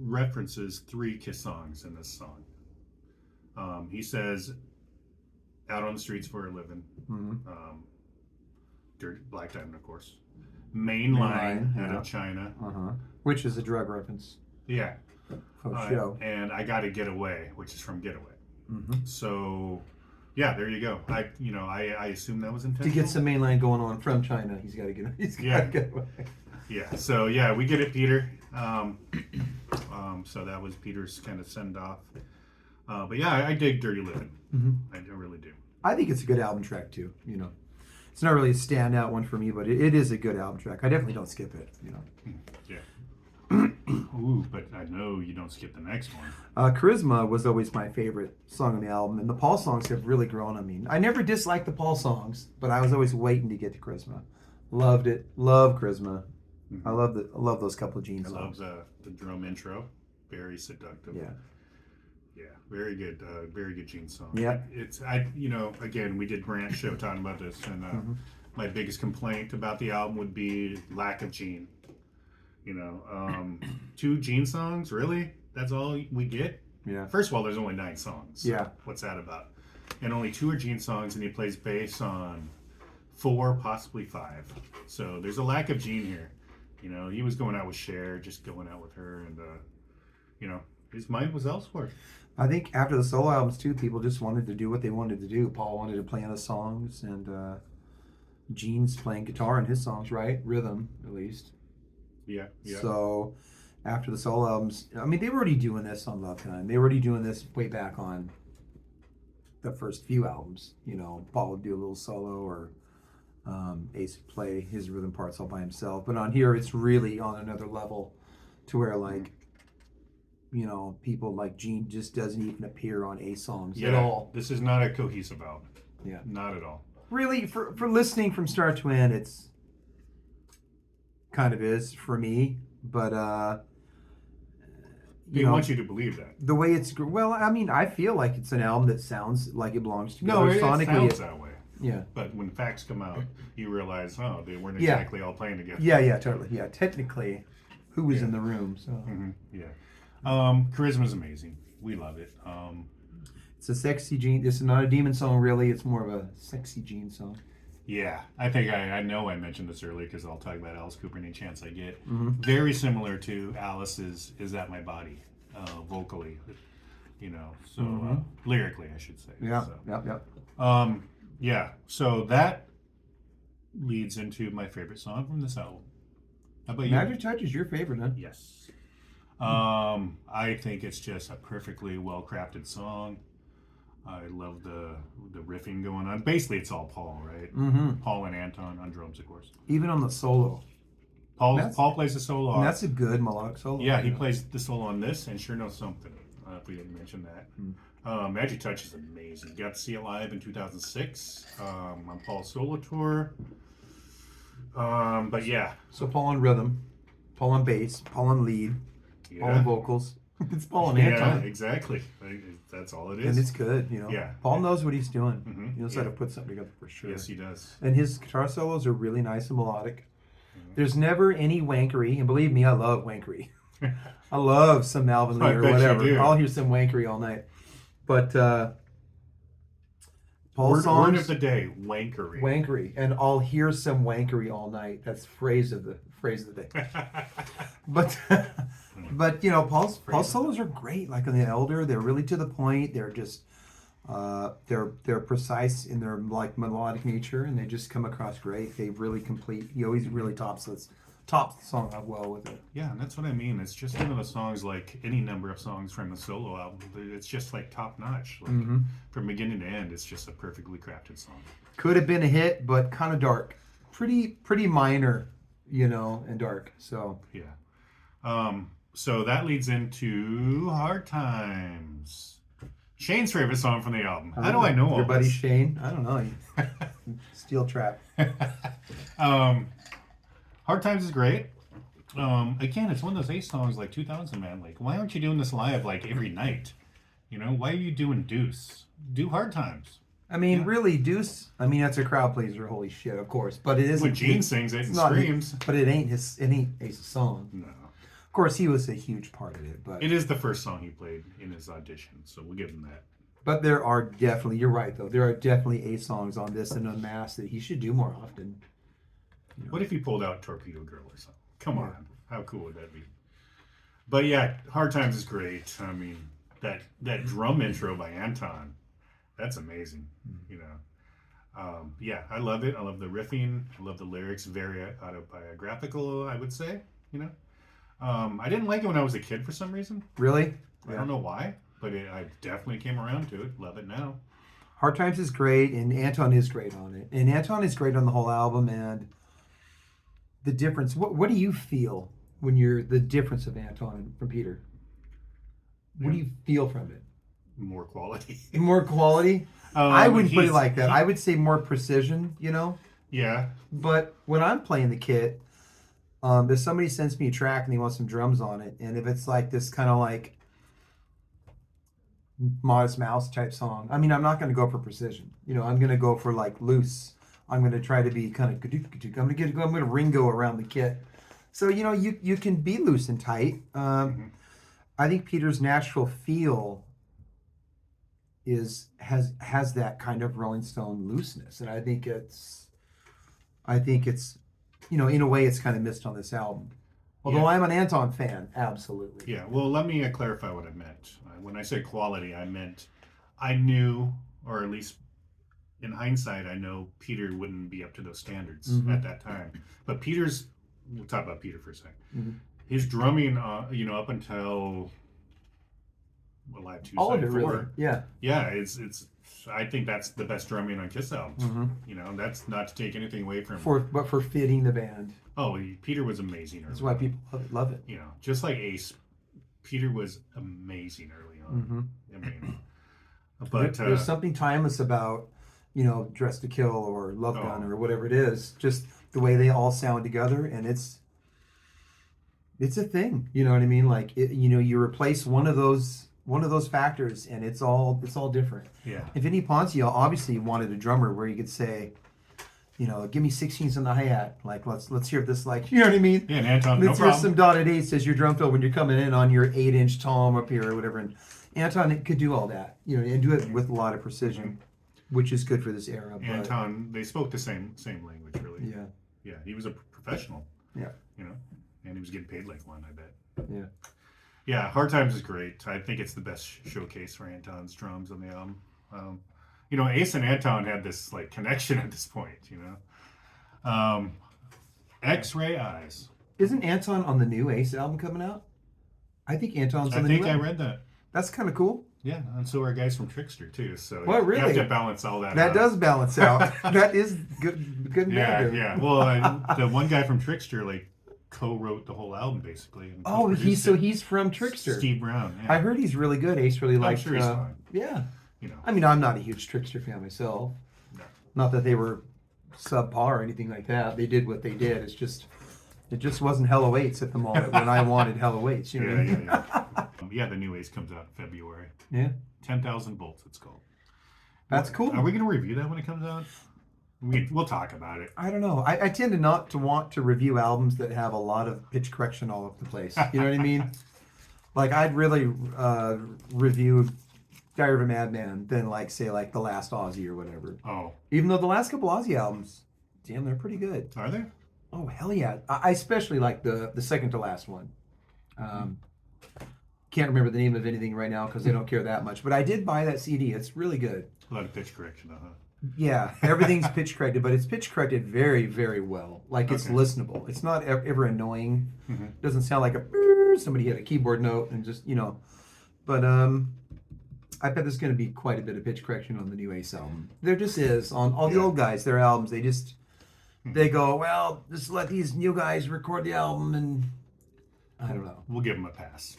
references 3 Kiss songs in this song. He says, Out on the Streets for a Living. Black Diamond, of course. Mainline out of China. Which is a drug reference. Yeah. Show. And I Gotta Get Away, which is from Getaway. So, yeah, there you go. I assume that was intentional. To get some mainline going on from China, he's got to get away. Yeah. So yeah, we get it, Peter. So that was Peter's kind of send off. But yeah, I dig Dirty Livin'. I really do. I think it's a good album track too. You know, it's not really a standout one for me, but it is a good album track. I definitely don't skip it. You know. Yeah. Ooh, but I know you don't skip the next one. Charisma was always my favorite song on the album, and the Paul songs have really grown on me. I never disliked the Paul songs, but I was always waiting to get to Charisma. Loved it. Love Charisma. I love those couple of Gene songs. I love the drum intro. Very seductive. Yeah. Yeah, very good Gene song. Yeah. Again, we did Grant's show talking about this, and my biggest complaint about the album would be lack of Gene. 2 Gene songs, really? That's all we get? Yeah. First of all, there's only 9 songs. So yeah. What's that about? And only 2 are Gene songs, and he plays bass on 4, possibly 5. So there's a lack of Gene here. He was going out with Cher, just going out with her, and his mind was elsewhere. I think after the solo albums too, people just wanted to do what they wanted to do. Paul wanted to play on the songs, and Gene's playing guitar in his songs, right? Rhythm, at least. Yeah. So after the solo albums, I mean, they were already doing this on Love Time. They were already doing this way back on the first few albums. Paul would do a little solo, or Ace would play his rhythm parts all by himself. But on here, it's really on another level, to where people like Gene just doesn't even appear on Ace songs at all. This is not a cohesive album. Yeah. Not at all. Really, for listening from start to end, it's kind of is for me, but He wants you to believe that. The way it's I feel like it's an album that sounds like it belongs to No, it sounds that way. Yeah. But when facts come out, you realize, they weren't exactly all playing together. Yeah, totally. Yeah, technically, who was in the room? So. Yeah. Charisma's amazing. We love it. It's a sexy Gene. This is not a Demon song, really. It's more of a sexy Gene song. Yeah, I think I know I mentioned this earlier because I'll talk about Alice Cooper any chance I get. Very similar to Alice's "Is That My Body," vocally, lyrically, I should say. Yeah, so. yeah. Yeah, so that leads into my favorite song from this album. How about you? Magic Touch is your favorite, huh? Yes. I think it's just a perfectly well-crafted song. I love the riffing going on. Basically, it's all Paul, right? Paul and Anton on drums, of course. Even on the solo. Paul plays the solo. And that's a good melodic solo. Yeah, he plays the solo on this, and Sure Knows Something, if we didn't mention that. Magic Touch is amazing. Got to see it live in 2006 on Paul's solo tour. But yeah. So Paul on rhythm, Paul on bass, Paul on lead, Paul on vocals. It's Paul and Anton. Yeah, exactly. That's all it is. And it's good, Yeah. Paul knows what he's doing. Mm-hmm. He knows how to put something together for sure. Yes, he does. And his guitar solos are really nice and melodic. There's never any wankery, and believe me, I love wankery. I love some Alvin Lee or whatever. I'll hear some wankery all night. But Paul's songs, word of the day, wankery. Wankery, and I'll hear some wankery all night. That's phrase of the day. But Paul's solos are great. Like on the Elder, they're really to the point. They're just they're precise in their like melodic nature, and they just come across great. They really complete. He always really tops the song out well with it. Yeah, and that's what I mean. It's just one of the songs, like any number of songs from the solo album. It's just like top notch. Like from beginning to end, it's just a perfectly crafted song. Could have been a hit, but kind of dark. Pretty minor, and dark. So yeah. So that leads into Hard Times. Shane's favorite song from the album. How do I know all your buddy this? Shane? I don't know. Steel Trap. Hard Times is great. Again, it's one of those Ace songs like 2000, man. Like, why aren't you doing this live like every night? Why are you doing Deuce? Do Hard Times. I mean, really, Deuce. I mean, that's a crowd pleaser. Holy shit, of course. But it isn't. When Gene sings it and screams. But it ain't Ace's song. No. Of course, he was a huge part of it. But it is the first song he played in his audition, so we'll give him that. But there are definitely, you're right though. There are definitely Ace songs on this and Unmasked that he should do more often. What if he pulled out Torpedo Girl or something? Come on, how cool would that be? But yeah, Hard Times is great. I mean, that drum intro by Anton, that's amazing. Yeah, I love it. I love the riffing. I love the lyrics. Very autobiographical, I would say. I didn't like it when I was a kid for some reason. Really? I don't know why, but I definitely came around to it. Love it now. Hard Times is great, and Anton is great on it. And Anton is great on the whole album, and the difference. What do you feel when you're the difference of Anton from Peter? What do you feel from it? More quality. More quality? I wouldn't put it like that. I would say more precision, Yeah. But when I'm playing the kit, if somebody sends me a track and they want some drums on it, and if it's like this kind of like Modest Mouse type song, I mean, I'm not going to go for precision. I'm going to go for like loose. I'm going to try to be kind of I'm going to Ringo around the kit. So you can be loose and tight. I think Peter's natural feel has that kind of Rolling Stone looseness, and I think it's in a way it's kind of missed on this album. Although I'm an Anton fan, absolutely. Yeah, well, let me clarify what I meant. When I said quality, I meant I knew, or at least in hindsight, I know Peter wouldn't be up to those standards at that time. But we'll talk about Peter for a second. His drumming, up until Live 2 all of it, 4, really. Yeah, it's. I think that's the best drumming on Kiss albums. That's not to take anything away from but for fitting the band. Oh, Peter was amazing early. That's why people love it. Just like Ace, Peter was amazing early on. I mean, but there's something timeless about Dress to Kill or Love Gun or whatever it is. Just the way they all sound together, and it's a thing. You know what I mean? Like you replace one of those factors, and it's all different. Yeah. And Vini Poncia obviously wanted a drummer where you could say, give me 16s on the hi-hat. Like let's hear this. Like, you know what I mean? Yeah, and Anton, let's hear some dotted eights as your drum fill when you're coming in on your 8-inch tom up here or whatever. And Anton could do all that, and do it with a lot of precision, which is good for this era. Anton, they spoke the same language, really. Yeah. Yeah, he was a professional. Yeah. And he was getting paid like one, I bet. Yeah. Yeah, Hard Times is great. I think it's the best showcase for Anton's drums on the album. Ace and Anton had this like connection at this point. X-Ray Eyes. Isn't Anton on the new Ace album coming out? I think Anton's on the new album. I think I read that. That's kind of cool. Yeah, and so are guys from Trickster too. So really? You have to balance all that out. That does balance out. That is good. Yeah. Well, the one guy from Trickster like co-wrote the whole album basically. And Oh, co-produced it. he's from Trickster. Steve Brown. Yeah. I heard he's really good. Ace really liked. sure he's fine. Yeah. You know. I mean, I'm not a huge Trickster fan myself. No. Not that they were subpar or anything like that. They did what they did. It just wasn't Hello 8s at the moment when I wanted Hello 8s. You know what I mean? Yeah, the new Ace comes out in February. Yeah. 10,000 Volts, it's called. That's cool. Are we going to review that when it comes out? We'll talk about it. I don't know. I tend to not to want to review albums that have a lot of pitch correction all over the place. You know what I mean? Like, I'd really review Diary of a Madman than, like, say, like, The Last Ozzy or whatever. Oh. Even though the last couple Ozzy albums, damn, they're pretty good. Are they? Oh, hell yeah. I especially like the second to last one. Can't remember the name of anything right now because I don't care that much. But I did buy that CD. It's really good. A lot of pitch correction, huh? Yeah, everything's pitch corrected, but it's pitch corrected very, very well. Like, it's listenable. It's not ever annoying. Mm-hmm. It doesn't sound like somebody hit a keyboard note and just, you know. But I bet there's going to be quite a bit of pitch correction on the new Ace album. There just is. On all the old guys, their albums, they go, well, just let these new guys record the album, and I don't know. We'll give him a pass.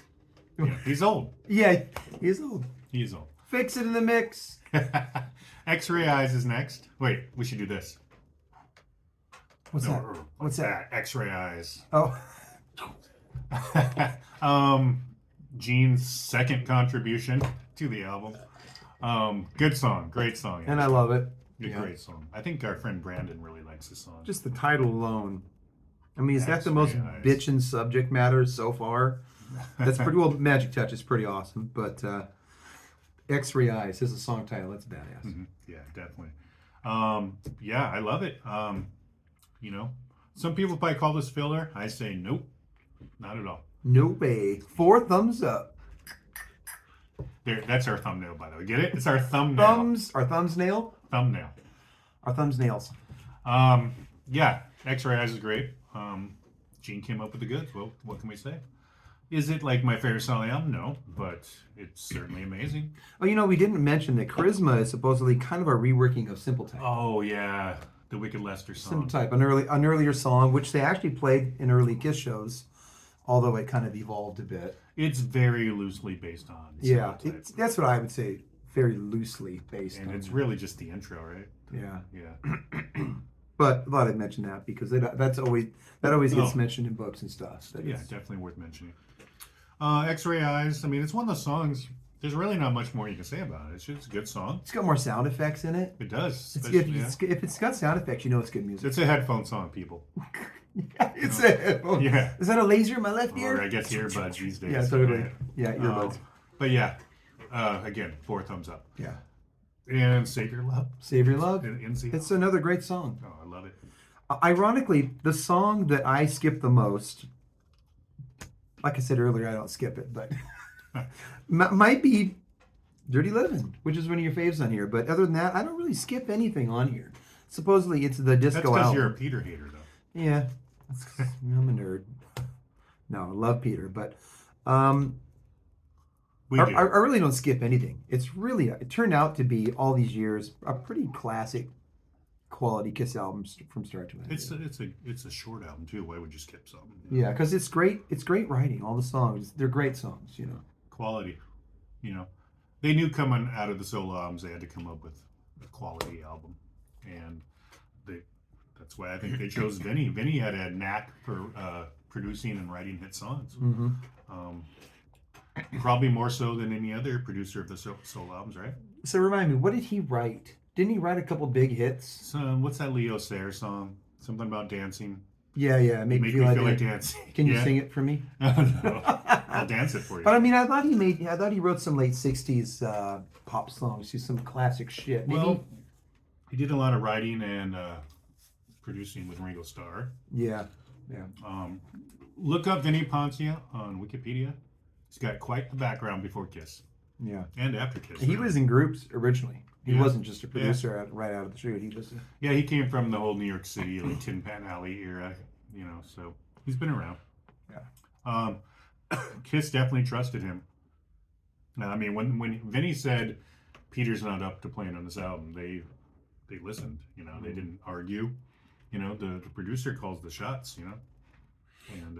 Yeah, he's old. Yeah, he's old. He's old. Fix it in the mix. X-Ray Eyes is next. Wait, we should do this. What's that? What's that? X-Ray Eyes. Oh. Gene's second contribution to the album. Good song. Great song. And I love it. Great song. I think our friend Brandon really likes this song. Just the title alone. I mean, is that the X-Ray most Eyes. bitchin' subject matter so far? That's pretty well. Magic Touch is pretty awesome, but X-Ray Eyes is a song title. That's badass. Mm-hmm. Yeah, definitely. Yeah, I love it. You know, some people probably call this filler. I say nope, not at all. No way. 4 thumbs up. There, that's our thumbnail, by the way. Get it? It's our thumbnail. Our thumbs nail. Thumbnail. Our thumbs nails. Yeah, X-Ray Eyes is great. Gene came up with the goods. Well, what can we say? Is it like my favorite song on the album? No, but it's certainly amazing. Oh, you know, we didn't mention that Charisma is supposedly kind of a reworking of Simple Type. Oh yeah, the Wicked Lester song. Simple Type, an earlier song, which they actually played in early Kiss shows, although it kind of evolved a bit. It's very loosely based on. Yeah, Simple Type. that's what I would say. Very loosely based And on. it's really just the intro, right? Yeah. Yeah. But I thought I'd mention that because that always gets mentioned in books and stuff. So Yeah, definitely worth mentioning. X-Ray Eyes. I mean, it's one of those songs. There's really not much more you can say about it. It's just a good song. It's got more sound effects in it. It does. If it's got sound effects, you know it's good music. It's a headphone song, people. Yeah, it's a headphone. Yeah. Is that a laser in my left ear? Or I guess earbuds these days. Yeah, totally. Yeah, earbuds. But yeah, again, 4 thumbs up. Yeah. And Save Your Love. Save Your Love. It's another great song. Oh, I love it. Ironically, the song that I skip the most, like I said earlier, I don't skip it, but might be Dirty Livin', which is one of your faves on here. But other than that, I don't really skip anything on here. Supposedly, it's the disco That's because album. you're a Peter hater, though. Yeah, I'm a nerd. No, I love Peter, but We I do. really don't skip anything. It turned out to be all these years a pretty classic quality Kiss albums from start to end. It's a short album too. Why would you skip something? Yeah, because it's great. It's great writing. All the songs, they're great songs. You know, Quality. You know, they knew coming out of the solo albums they had to come up with a quality album, and that's why I think they chose Vini. Vini had a knack for producing and writing hit songs. Mm-hmm. Probably more so than any other producer of the solo albums, right? So remind me, what did he write? Didn't he write a couple big hits? So, what's that Leo Sayer song? Something about dancing. Yeah. Make me feel like dancing. Can you sing it for me? No, I'll dance it for you. But I mean, I thought he wrote some late '60s pop songs, some classic shit. Maybe, well, he did a lot of writing and producing with Ringo Starr. Yeah. Look up Vini Poncia on Wikipedia. He's got quite the background before Kiss. Yeah. And after Kiss. He was in groups originally. He Yeah. wasn't just a producer right out of the chute. He was. Yeah, he came from the whole New York City, like Tin Pan Alley era, you know, so he's been around. Yeah. Kiss definitely trusted him. I mean, when Vinny said Peter's not up to playing on this album, they listened, you know, they didn't argue. You know, the producer calls the shots, you know. and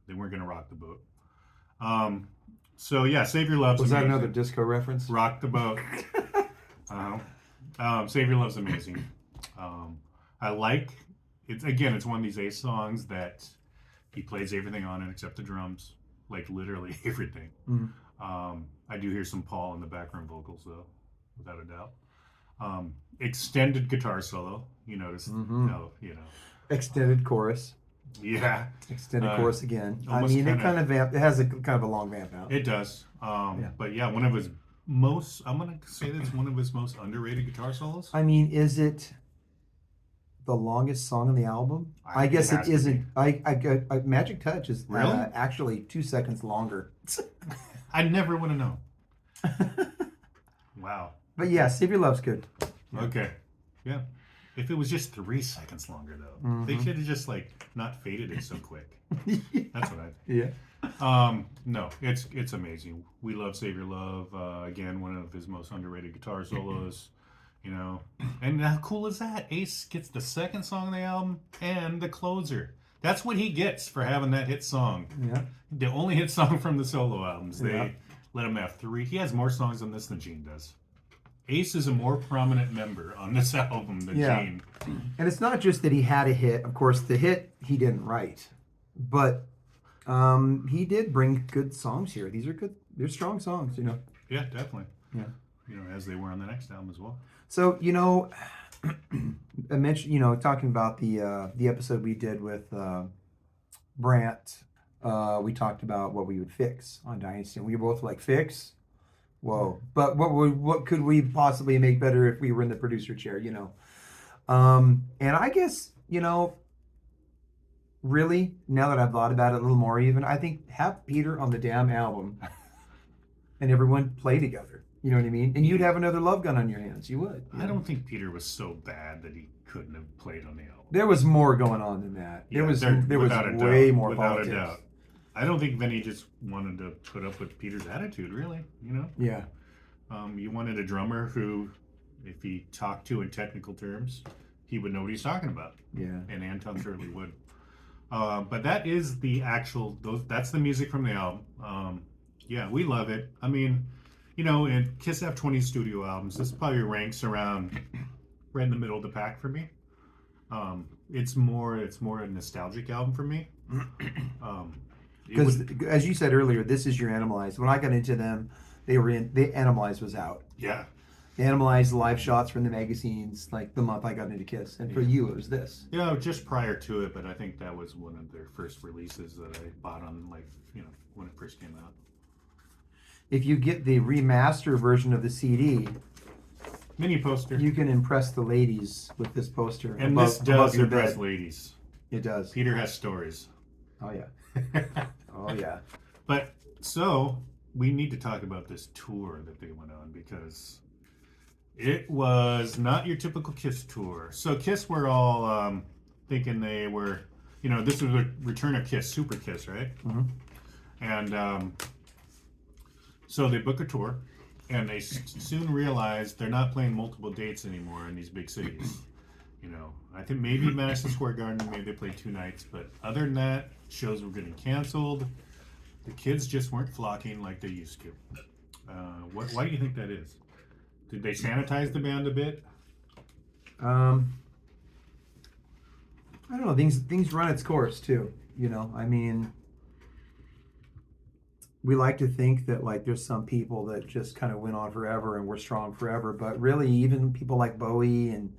they weren't going to rock the boat. So yeah, Save Your Love's Was that amazing. another disco reference? Rock the Boat. Save Your Love's amazing. I like it's again. It's one of these Ace songs that he plays everything on it except the drums, like literally everything. I do hear some Paul in the background vocals though, without a doubt. Extended guitar solo. You notice? No, you know. Extended chorus. Yeah. Extended chorus again. I almost mean, it kinda- kind of vamp. It has a kind of a long vamp out. It does. But yeah, one of his most. I'm gonna say that's one of his most underrated guitar solos. I mean, is it the longest song on the album? I It guess has it to isn't. I Magic Touch is Really? actually 2 seconds longer. I never would have known. Wow. But yeah, Save Your Love's good. Yeah. Okay. Yeah. If it was just 3 seconds longer, though, they could have just like not faded it so quick. That's what I think. Yeah. No, it's amazing. We love Save Your Love. Again, one of his most underrated guitar solos. You know, and how cool is that? Ace gets the second song on the album and the closer. That's what he gets for having that hit song. Yeah. The only hit song from the solo albums. They Yeah. let him have 3. He has more songs on this than Gene does. Ace is a more prominent member on this album than Yeah. Gene. And it's not just that he had a hit. Of course, the hit he didn't write, but he did bring good songs here. These are good. They're strong songs, you know. Yeah, definitely. Yeah. You know, as they were on the next album as well. So you know, I mentioned talking about the episode we did with Brant. We talked about what we would fix on Dynasty, and we were both like, "Fix." Whoa! But what could we possibly make better if we were in the producer chair? You know, and I guess really now that I've thought about it a little more, even I think have Peter on the damn album, and everyone play together. You know what I mean? And you'd have another Love Gun on your hands. You would. I don't think Peter was so bad that he couldn't have played on the album. There was more going on than that. There was without a way doubt, more without politics. a doubt. I don't think Vinny just wanted to put up with Peter's attitude, really. You know, Yeah. you wanted a drummer who, if he talked to in technical terms, he would know what he's talking about. Yeah. And Anton certainly would. But that is the actual. That's the music from the album. Yeah, we love it. I mean, in Kiss F20 studio albums, this probably ranks around right in the middle of the pack for me. It's more a nostalgic album for me. Because as you said earlier, this is your Animalized. When I got into them, the Animalized was out. Yeah. The Animalized live shots from the magazines, like the month I got into Kiss. And for you, it was this. Just prior to it, but I think that was one of their first releases that I bought on, when it first came out. If you get the remaster version of the CD, Mini poster. you can impress the ladies with this poster. And above, this above does your impress bed. ladies. It does. Peter has stories. Oh, yeah. Oh, yeah. But so we need to talk about this tour that they went on because it was not your typical Kiss tour. So Kiss were all thinking they were, this was a return of Kiss, Super Kiss, right? Mhm. And so they book a tour, and they soon realized they're not playing multiple dates anymore in these big cities. I think maybe Madison Square Garden, maybe they played 2 nights, but other than that, shows were getting canceled. The kids just weren't flocking like they used to. Why do you think that is? Did they sanitize the band a bit? I don't know. Things run its course too. I mean, we like to think that like there's some people that just kind of went on forever and were strong forever, but really even people like Bowie and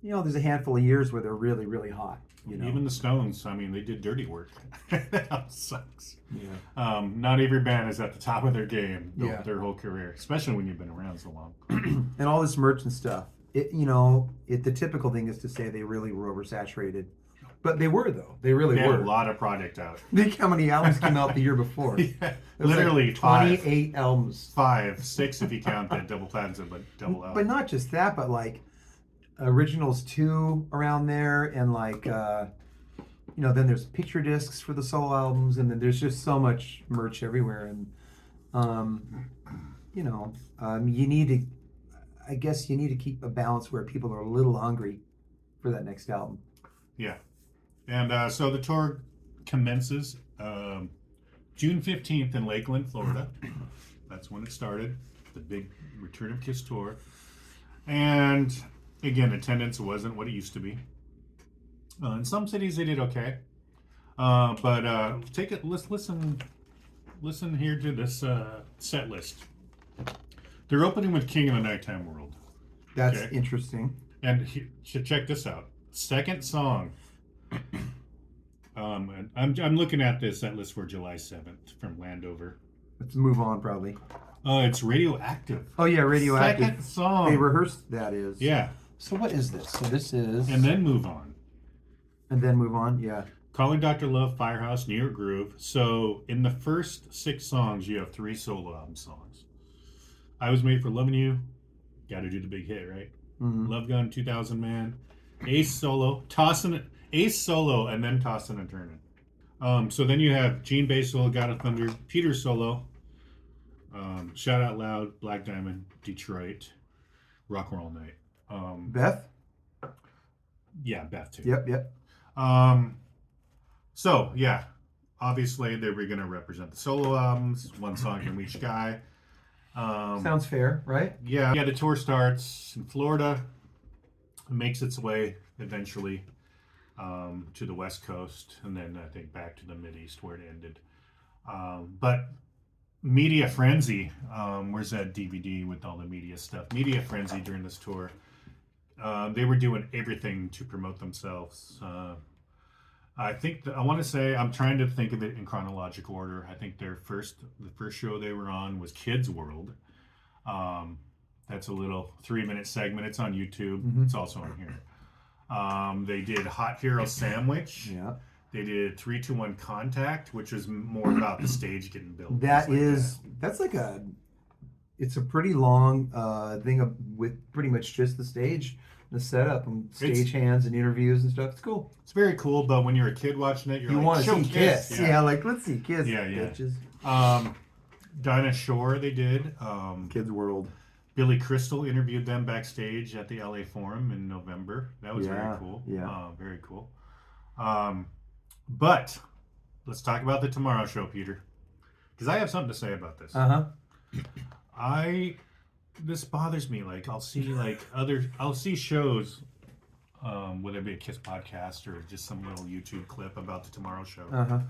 there's a handful of years where they're really, really hot. Even the Stones, I mean, they did dirty work. That sucks. Yeah. Not every band is at the top of their game their whole career, especially when you've been around so long. And all this merch and stuff. The typical thing is to say they really were oversaturated. But they were, though. They really They were. had a lot of product out. Think how many albums came out the year before. Yeah, It was literally like 5. 28 albums. 5, 6 if you count that double platinum, but double album. But not just that, but like Originals 2 around there, and like then there's picture discs for the solo albums, and then there's just so much merch everywhere, and you need to, I guess you need to keep a balance where people are a little hungry for that next album. Yeah. And so the tour commences June 15th in Lakeland, Florida. That's when it started, the big Return of Kiss tour. And again, attendance wasn't what it used to be. In some cities they did okay. But take it. Let's listen here to this set list. They're opening with King of the Nighttime World. That's Okay. interesting. And check this out. Second song. And I'm looking at this set list for July 7th from Landover. Let's move on, probably. It's Radioactive. Oh yeah, Radioactive. Second song. They rehearsed. That is. Yeah. So what is this? So this is. And then move on. And then move on. Yeah. Calling Dr. Love, Firehouse, New York Groove. So in the first 6 songs, you have 3 solo album songs. I Was Made for Loving You. Got to do the big hit, right? Mm-hmm. Love Gun, 2000 Man. Ace solo. Ace solo, and then Tossin' and Turnin'. So then you have Gene bass solo, God of Thunder, Peter solo, Shout Out Loud, Black Diamond, Detroit, Rock and Roll Night. Beth. Yeah, Beth too. Yep. So yeah, obviously they were going to represent the solo albums, 1 song from each guy. Sounds fair, right? Yeah. The tour starts in Florida, makes its way eventually to the West Coast, and then I think back to the Mideast where it ended. But Media Frenzy, where's that DVD with all the media stuff? Media Frenzy during this tour, they were doing everything to promote themselves. I think I want to say, I'm trying to think of it in chronological order. I think the first show they were on was Kids World. That's a little 3-minute segment. It's on YouTube. Mm-hmm. It's also on here. They did Hot Hero Sandwich. Yeah. They did 3, 2, 1 Contact, which was more about the stage getting built. That's like it's a pretty long thing with pretty much just the stage, the setup, and stagehands and interviews and stuff. It's cool. It's very cool, but when you're a kid watching it, you want to show see Kiss. Yeah. Yeah, like let's see Kiss. Yeah. Bitches. Dinah Shore, they did. Kids World. Billy Crystal interviewed them backstage at the LA Forum in November. That was very cool. Yeah. Very cool. But let's talk about the Tomorrow Show, Peter, because I have something to say about this. This bothers me. Like I'll see shows, whether it be a Kiss podcast or just some little YouTube clip about the Tomorrow Show,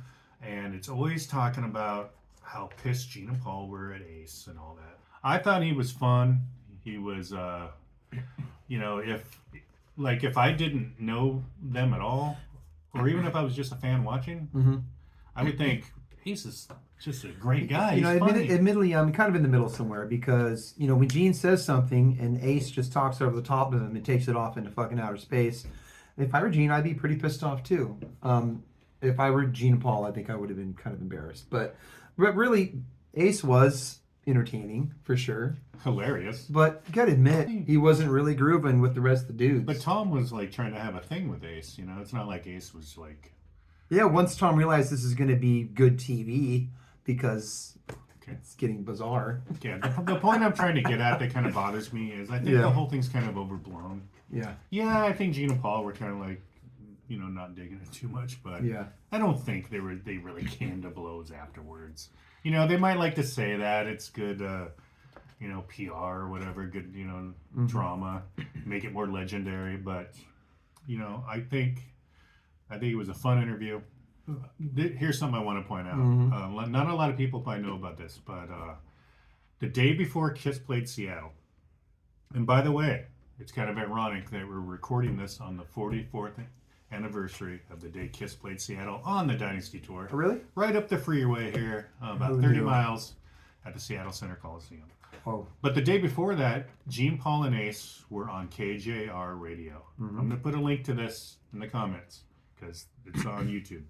and it's always talking about how pissed Gene and Paul were at Ace and all that. I thought he was fun. He was, if I didn't know them at all, or even if I was just a fan watching, I would think Ace is just a great guy. He's funny. Admittedly, I'm kind of in the middle somewhere because, when Gene says something and Ace just talks over the top of him and takes it off into fucking outer space, if I were Gene, I'd be pretty pissed off too. If I were Gene and Paul, I think I would have been kind of embarrassed. But really, Ace was entertaining for sure, hilarious, but you gotta admit he wasn't really grooving with the rest of the dudes. But Tom was like trying to have a thing with Ace. It's not like Ace was like, once Tom realized this is going to be good TV because it's getting bizarre. The point I'm trying to get at that kind of bothers me is I think the whole thing's kind of overblown. I think Gene and Paul were kind of like, not digging it too much, but I don't think they really came to blows afterwards. They might like to say that it's good, PR or whatever, good, drama, make it more legendary. But, I think it was a fun interview. Here's something I want to point out. Not a lot of people probably know about this, but the day before Kiss played Seattle, and by the way, it's kind of ironic that we're recording this on the 44th anniversary of the day Kiss played Seattle on the Dynasty tour. Oh, really? Right up the freeway here, about 30 miles at the Seattle Center Coliseum. Oh. But the day before that, Gene, Paul, and Ace were on KJR radio. I'm going to put a link to this in the comments because it's on YouTube.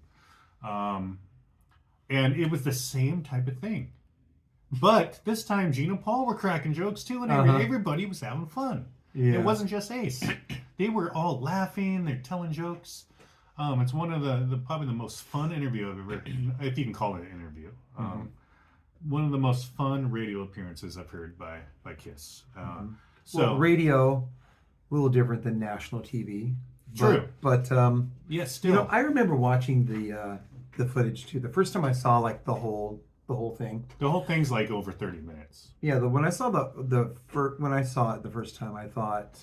And it was the same type of thing. But this time, Gene and Paul were cracking jokes too, and everybody was having fun. Yeah. It wasn't just Ace. They were all laughing. They're telling jokes. It's one of the probably the most fun interview I've ever, if you can call it an interview. One of the most fun radio appearances I've heard by Kiss. So radio, a little different than national TV. True. But yes, still. I remember watching the the footage too. The first time I saw like the whole thing. The whole thing's like over 30 minutes. Yeah, when I saw when I saw it the first time, I thought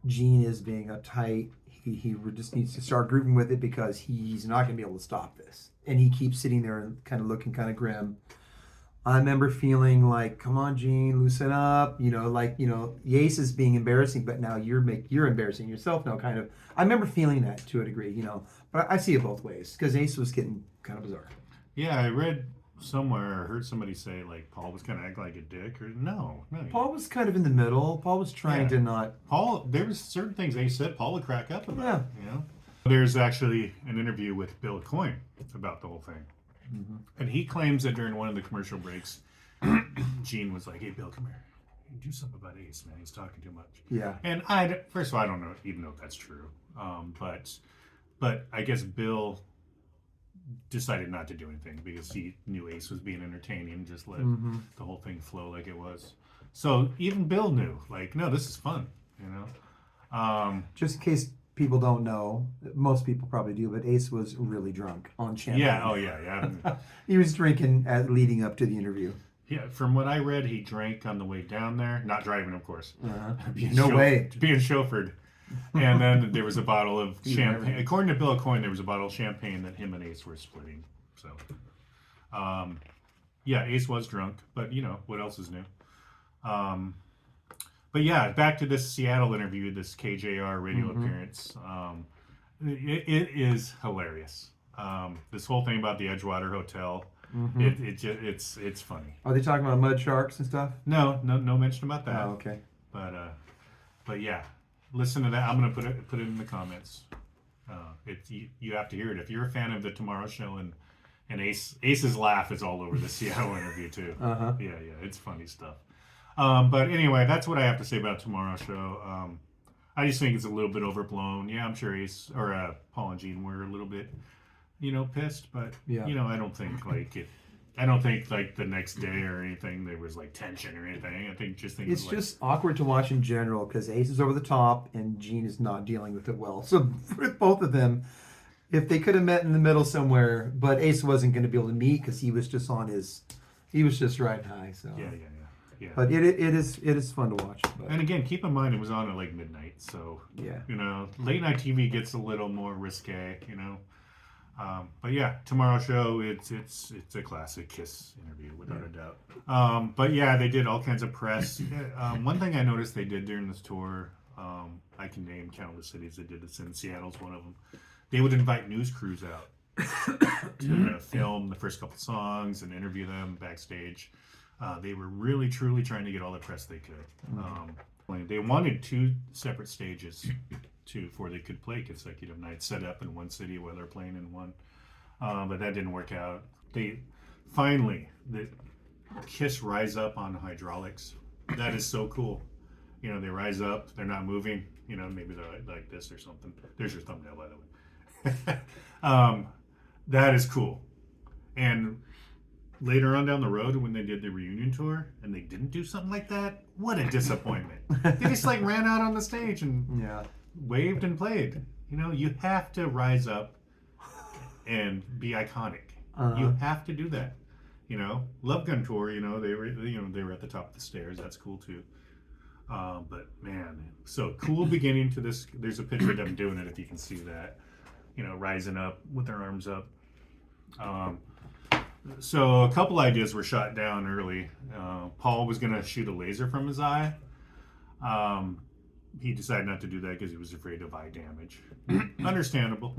Gene is being uptight. He just needs to start grooving with it because he's not going to be able to stop this. And he keeps sitting there and kind of looking kind of grim. I remember feeling like, come on, Gene, loosen up. Yace is being embarrassing, but now you're embarrassing yourself now, kind of. I remember feeling that to a degree, But I see it both ways because Ace was getting kind of bizarre. Yeah, I read somewhere or heard somebody say like Paul was kind of acting like a dick, or no. Paul was kind of in the middle. Paul was trying to not. Paul, there was certain things Ace said Paul would crack up about. Yeah. There's actually an interview with Bill Coyne about the whole thing. Mm-hmm. And he claims that during one of the commercial breaks, Gene was like, "Hey, Bill, come here. Do something about Ace, man. He's talking too much." Yeah. And first of all, I don't even know if that's true. But I guess Bill decided not to do anything because he knew Ace was being entertaining and just let the whole thing flow like it was. So even Bill knew, like, no, this is fun, Just in case people don't know, most people probably do, but Ace was really drunk on champagne. Yeah, oh yeah. He was drinking leading up to the interview. Yeah, from what I read, he drank on the way down there, not driving, of course. No way. Being chauffeured. And then there was a bottle of champagne. According to Bill Coyne, there was a bottle of champagne that him and Ace were splitting. So, yeah, Ace was drunk, but what else is new? But yeah, back to this Seattle interview, this KJR radio appearance. It is hilarious. This whole thing about the Edgewater Hotel. It's funny. Are they talking about mud sharks and stuff? No mention about that. Oh, okay. But yeah, listen to that. I'm gonna put it in the comments. You have to hear it if you're a fan of the Tomorrow Show, and Ace's laugh is all over the Seattle interview too. Yeah, it's funny stuff. But anyway, that's what I have to say about Tomorrow Show. I just think it's a little bit overblown. Yeah, I'm sure Ace or Paul and Gene were a little bit, pissed, but I don't think like the next day or anything there was like tension or anything. I think it's just awkward to watch in general because Ace is over the top and Gene is not dealing with it well. So with both of them, if they could have met in the middle somewhere, but Ace wasn't going to be able to meet because he was just riding high. So yeah. But it is fun to watch. But. And again, keep in mind it was on at like midnight, so late night TV gets a little more risque, But yeah, Tomorrow Show, it's a classic Kiss interview without a doubt. But yeah, they did all kinds of press. One thing I noticed they did during this tour, I can name countless cities that did this, and Seattle's one of them. They would invite news crews out to film the first couple songs and interview them backstage. They were really, truly trying to get all the press they could. They wanted 2 separate stages before they could play consecutive nights, set up in one city while they're playing in one. But that didn't work out. The Kiss rise up on hydraulics. That is so cool. They rise up, they're not moving. Maybe they're like this or something. There's your thumbnail, by the way. That is cool. And later on down the road when they did the reunion tour and they didn't do something like that, what a disappointment. They just like ran out on the stage and waved and played. You have to rise up and be iconic. You have to do that. Love Gun tour, they were at the top of the stairs. That's cool too. But man, so cool beginning to this. There's a picture of them doing it if you can see that. Rising up with their arms up. So a couple ideas were shot down early. Paul was going to shoot a laser from his eye. He decided not to do that because he was afraid of eye damage. Understandable.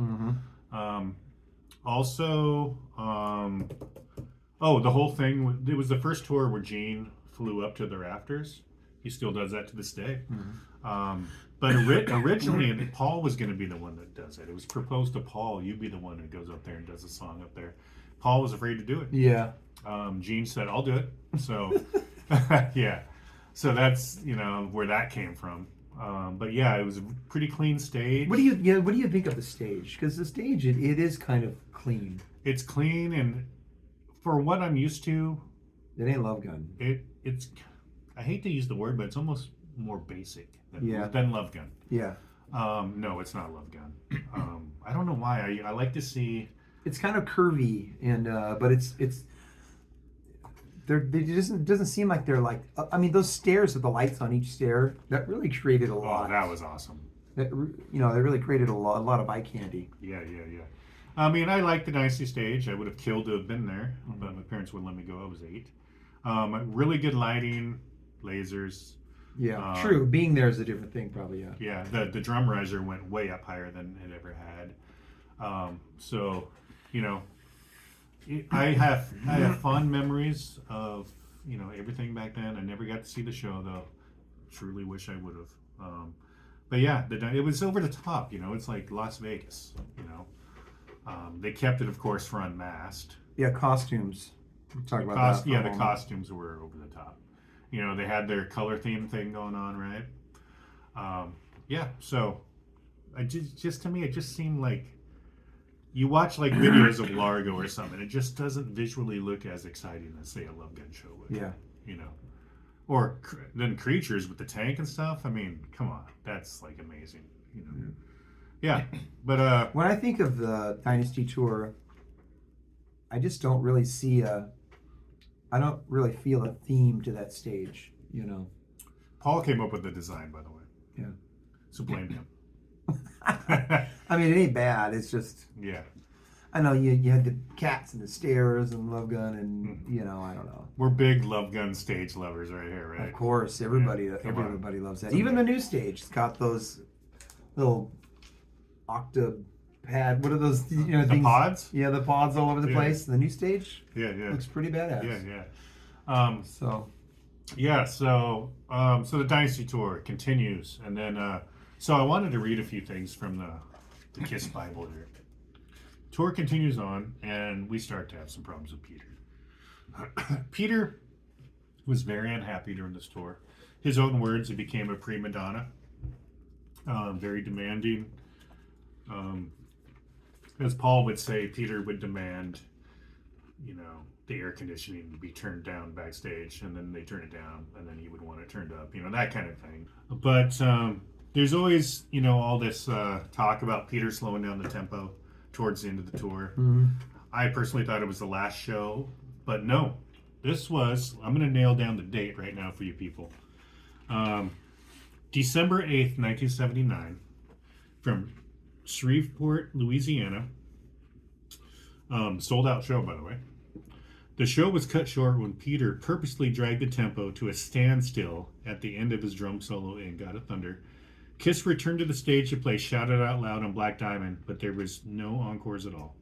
Also, the whole thing, it was the first tour where Gene flew up to the rafters. He still does that to this day. But originally, Paul was going to be the one that does it. It was proposed to Paul, you be the one who goes up there and does a song up there. Paul was afraid to do it. Yeah. Gene said, I'll do it. So, yeah. So that's, where that came from. But yeah, it was a pretty clean stage. What do you think of the stage? Because the stage, it is kind of clean. It's clean, and for what I'm used to, it ain't Love Gun. It's I hate to use the word, but it's almost more basic than Love Gun. Yeah. No, it's not Love Gun. I don't know why. I like to see it's kind of curvy, and but it's they doesn't seem like they're like. I mean, those stairs with the lights on each stair, that really created a lot. Oh, that was awesome. That, they really created a lot of eye candy. Yeah. I mean, I liked the Dynasty stage. I would have killed to have been there, but my parents wouldn't let me go. I was 8. Really good lighting, lasers. Yeah, true. Being there is a different thing, probably. Yeah. Yeah, the drum riser went way up higher than it ever had. So, you know, I have fond memories of everything back then. I never got to see the show though. Truly wish I would have. But yeah, it was over the top. It's like Las Vegas. They kept it, of course, for Unmasked. Yeah, costumes. We talked about that. Yeah, the costumes were over the top. They had their color theme thing going on, right? Yeah, so just to me, it just seemed like you watch like videos of Largo or something. It just doesn't visually look as exciting as, say, a Love Gun show would. Yeah. Or then Creatures with the tank and stuff. I mean, come on, that's like amazing. Yeah, but when I think of the Dynasty tour, I just don't really see I don't really feel a theme to that stage. Paul came up with the design, by the way. Yeah. So blame him. I mean, it ain't bad. It's just. Yeah. I know you had the cats and the stairs and Love Gun and I don't know. We're big Love Gun stage lovers right here, right? Of course, everybody loves that. Even the new stage, it's got those little octa pad. What are those? The things? pods? Yeah, the pods all over the place. The new stage. Yeah. Looks pretty badass. Yeah. So the Dynasty tour continues, and then so I wanted to read a few things from the Kiss Bible here. Tour continues on, and we start to have some problems with Peter. Peter was very unhappy during this tour. His own words, he became a prima donna, very demanding. As Paul would say, Peter would demand, the air conditioning to be turned down backstage, and then they turn it down, and then he would want it turned up, that kind of thing. But there's always, all this talk about Peter slowing down the tempo towards the end of the tour. Mm-hmm. I personally thought it was the last show, but no. This was, I'm going to nail down the date right now for you people. December 8th, 1979, from Shreveport, Louisiana. Sold out show, by the way. The show was cut short when Peter purposely dragged the tempo to a standstill at the end of his drum solo in God of Thunder. Kiss returned to the stage to play Shout It Out Loud on Black Diamond, but there was no encores at all.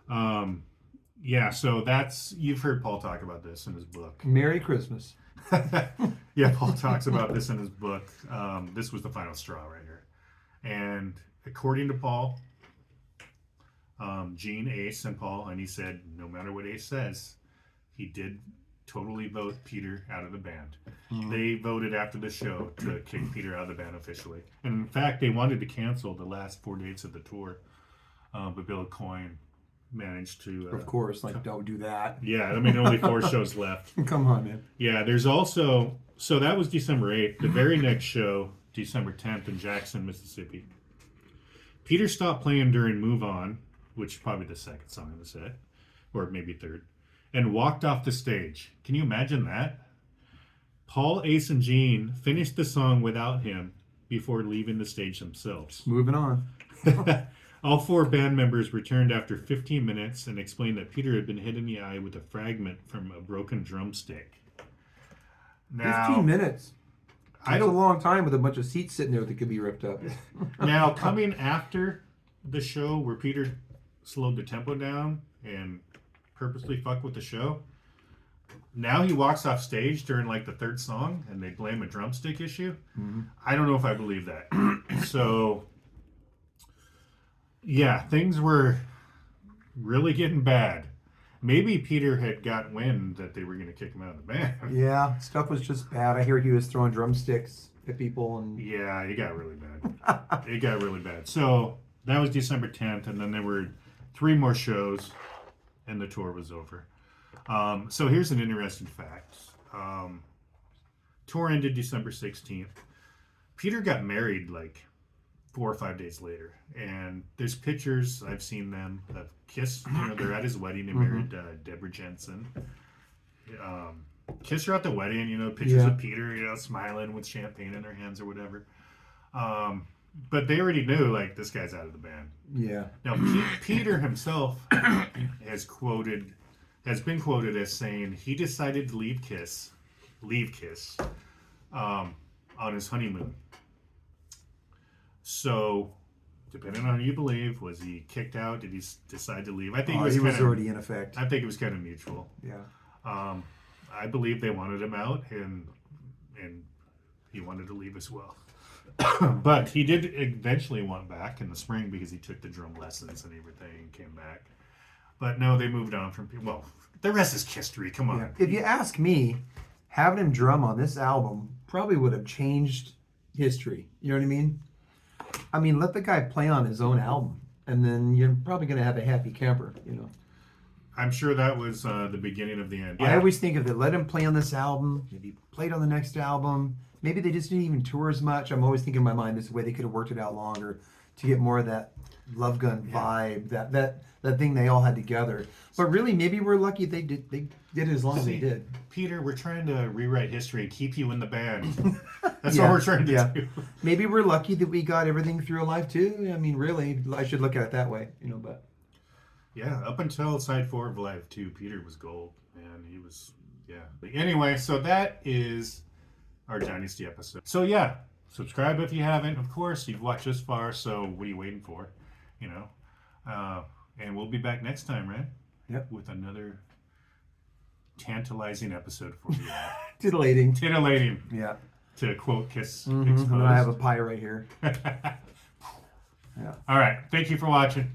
So you've heard Paul talk about this in his book. Merry Christmas. Yeah, Paul talks about this in his book. This was the final straw right here. And according to Paul, Gene, Ace, and Paul, and he said no matter what Ace says, he did totally vote Peter out of the band. Mm-hmm. They voted after the show to kick Peter out of the band officially. And in fact, they wanted to cancel the last 4 dates of the tour. But Bill Coyne managed to... of course, don't do that. Yeah, I mean, only 4 shows left. Come on, man. Yeah, there's also... So that was December 8th. The very next show, December 10th in Jackson, Mississippi. Peter stopped playing during Move On, which is probably the second song in the set, or maybe third, and walked off the stage. Can you imagine that? Paul, Ace, and Gene finished the song without him before leaving the stage themselves. Moving on. All 4 band members returned after 15 minutes and explained that Peter had been hit in the eye with a fragment from a broken drumstick. Now, 15 minutes. That's a long time with a bunch of seats sitting there that could be ripped up. Now, coming after the show where Peter slowed the tempo down and purposely fucked with the show, now he walks off stage during like the 3rd song and they blame a drumstick issue. Mm-hmm. I don't know if I believe that. So, yeah, things were really getting bad. Maybe Peter had got wind that they were going to kick him out of the band. Yeah, stuff was just bad. I hear he was throwing drumsticks at people. And yeah, it got really bad. It got really bad. So that was December 10th, and then there were 3 more shows, and the tour was over. So here's an interesting fact. Tour ended December 16th. Peter got married like 4 or 5 days later. And there's pictures, I've seen them, of Kiss. You know, they're at his wedding. They married Deborah Jensen. Kiss her at the wedding, you know, pictures of Peter, you know, smiling with champagne in their hands or whatever. But they already knew, like, this guy's out of the band. Yeah. Now, Peter himself has been quoted as saying he decided to leave Kiss, on his honeymoon. So, depending on who you believe, was he kicked out? Did he decide to leave? I think he was already in effect. I think it was kind of mutual. Yeah. I believe they wanted him out, and he wanted to leave as well. But he did eventually want back in the spring because he took the drum lessons and everything and came back. But no, they moved on from people. Well, the rest is history. Come on. Yeah. If you ask me, having him drum on this album probably would have changed history. You know what I mean? I mean, let the guy play on his own album, and then you're probably going to have a happy camper, you know. I'm sure that was the beginning of the end. Yeah. I always think of it, let him play on this album, maybe played on the next album. Maybe they just didn't even tour as much. I'm always thinking in my mind this way they could have worked it out longer to get more of that Love Gun vibe, that thing they all had together. But really, maybe we're lucky they did it as long as they did. Peter, we're trying to rewrite history and keep you in the band. That's what we're trying to do. Maybe we're lucky that we got everything through alive too. I mean, really, I should look at it that way, you know. But yeah, up until side 4 of Live 2, Peter was gold, and he was But anyway, so that is our Dynasty episode. So yeah, subscribe if you haven't. Of course, you've watched this far, so what are you waiting for? You know, and we'll be back next time, right? Yep. With another tantalizing episode for you. Titillating. Yeah. To quote Kiss. I have a pie right here. All right. Thank you for watching.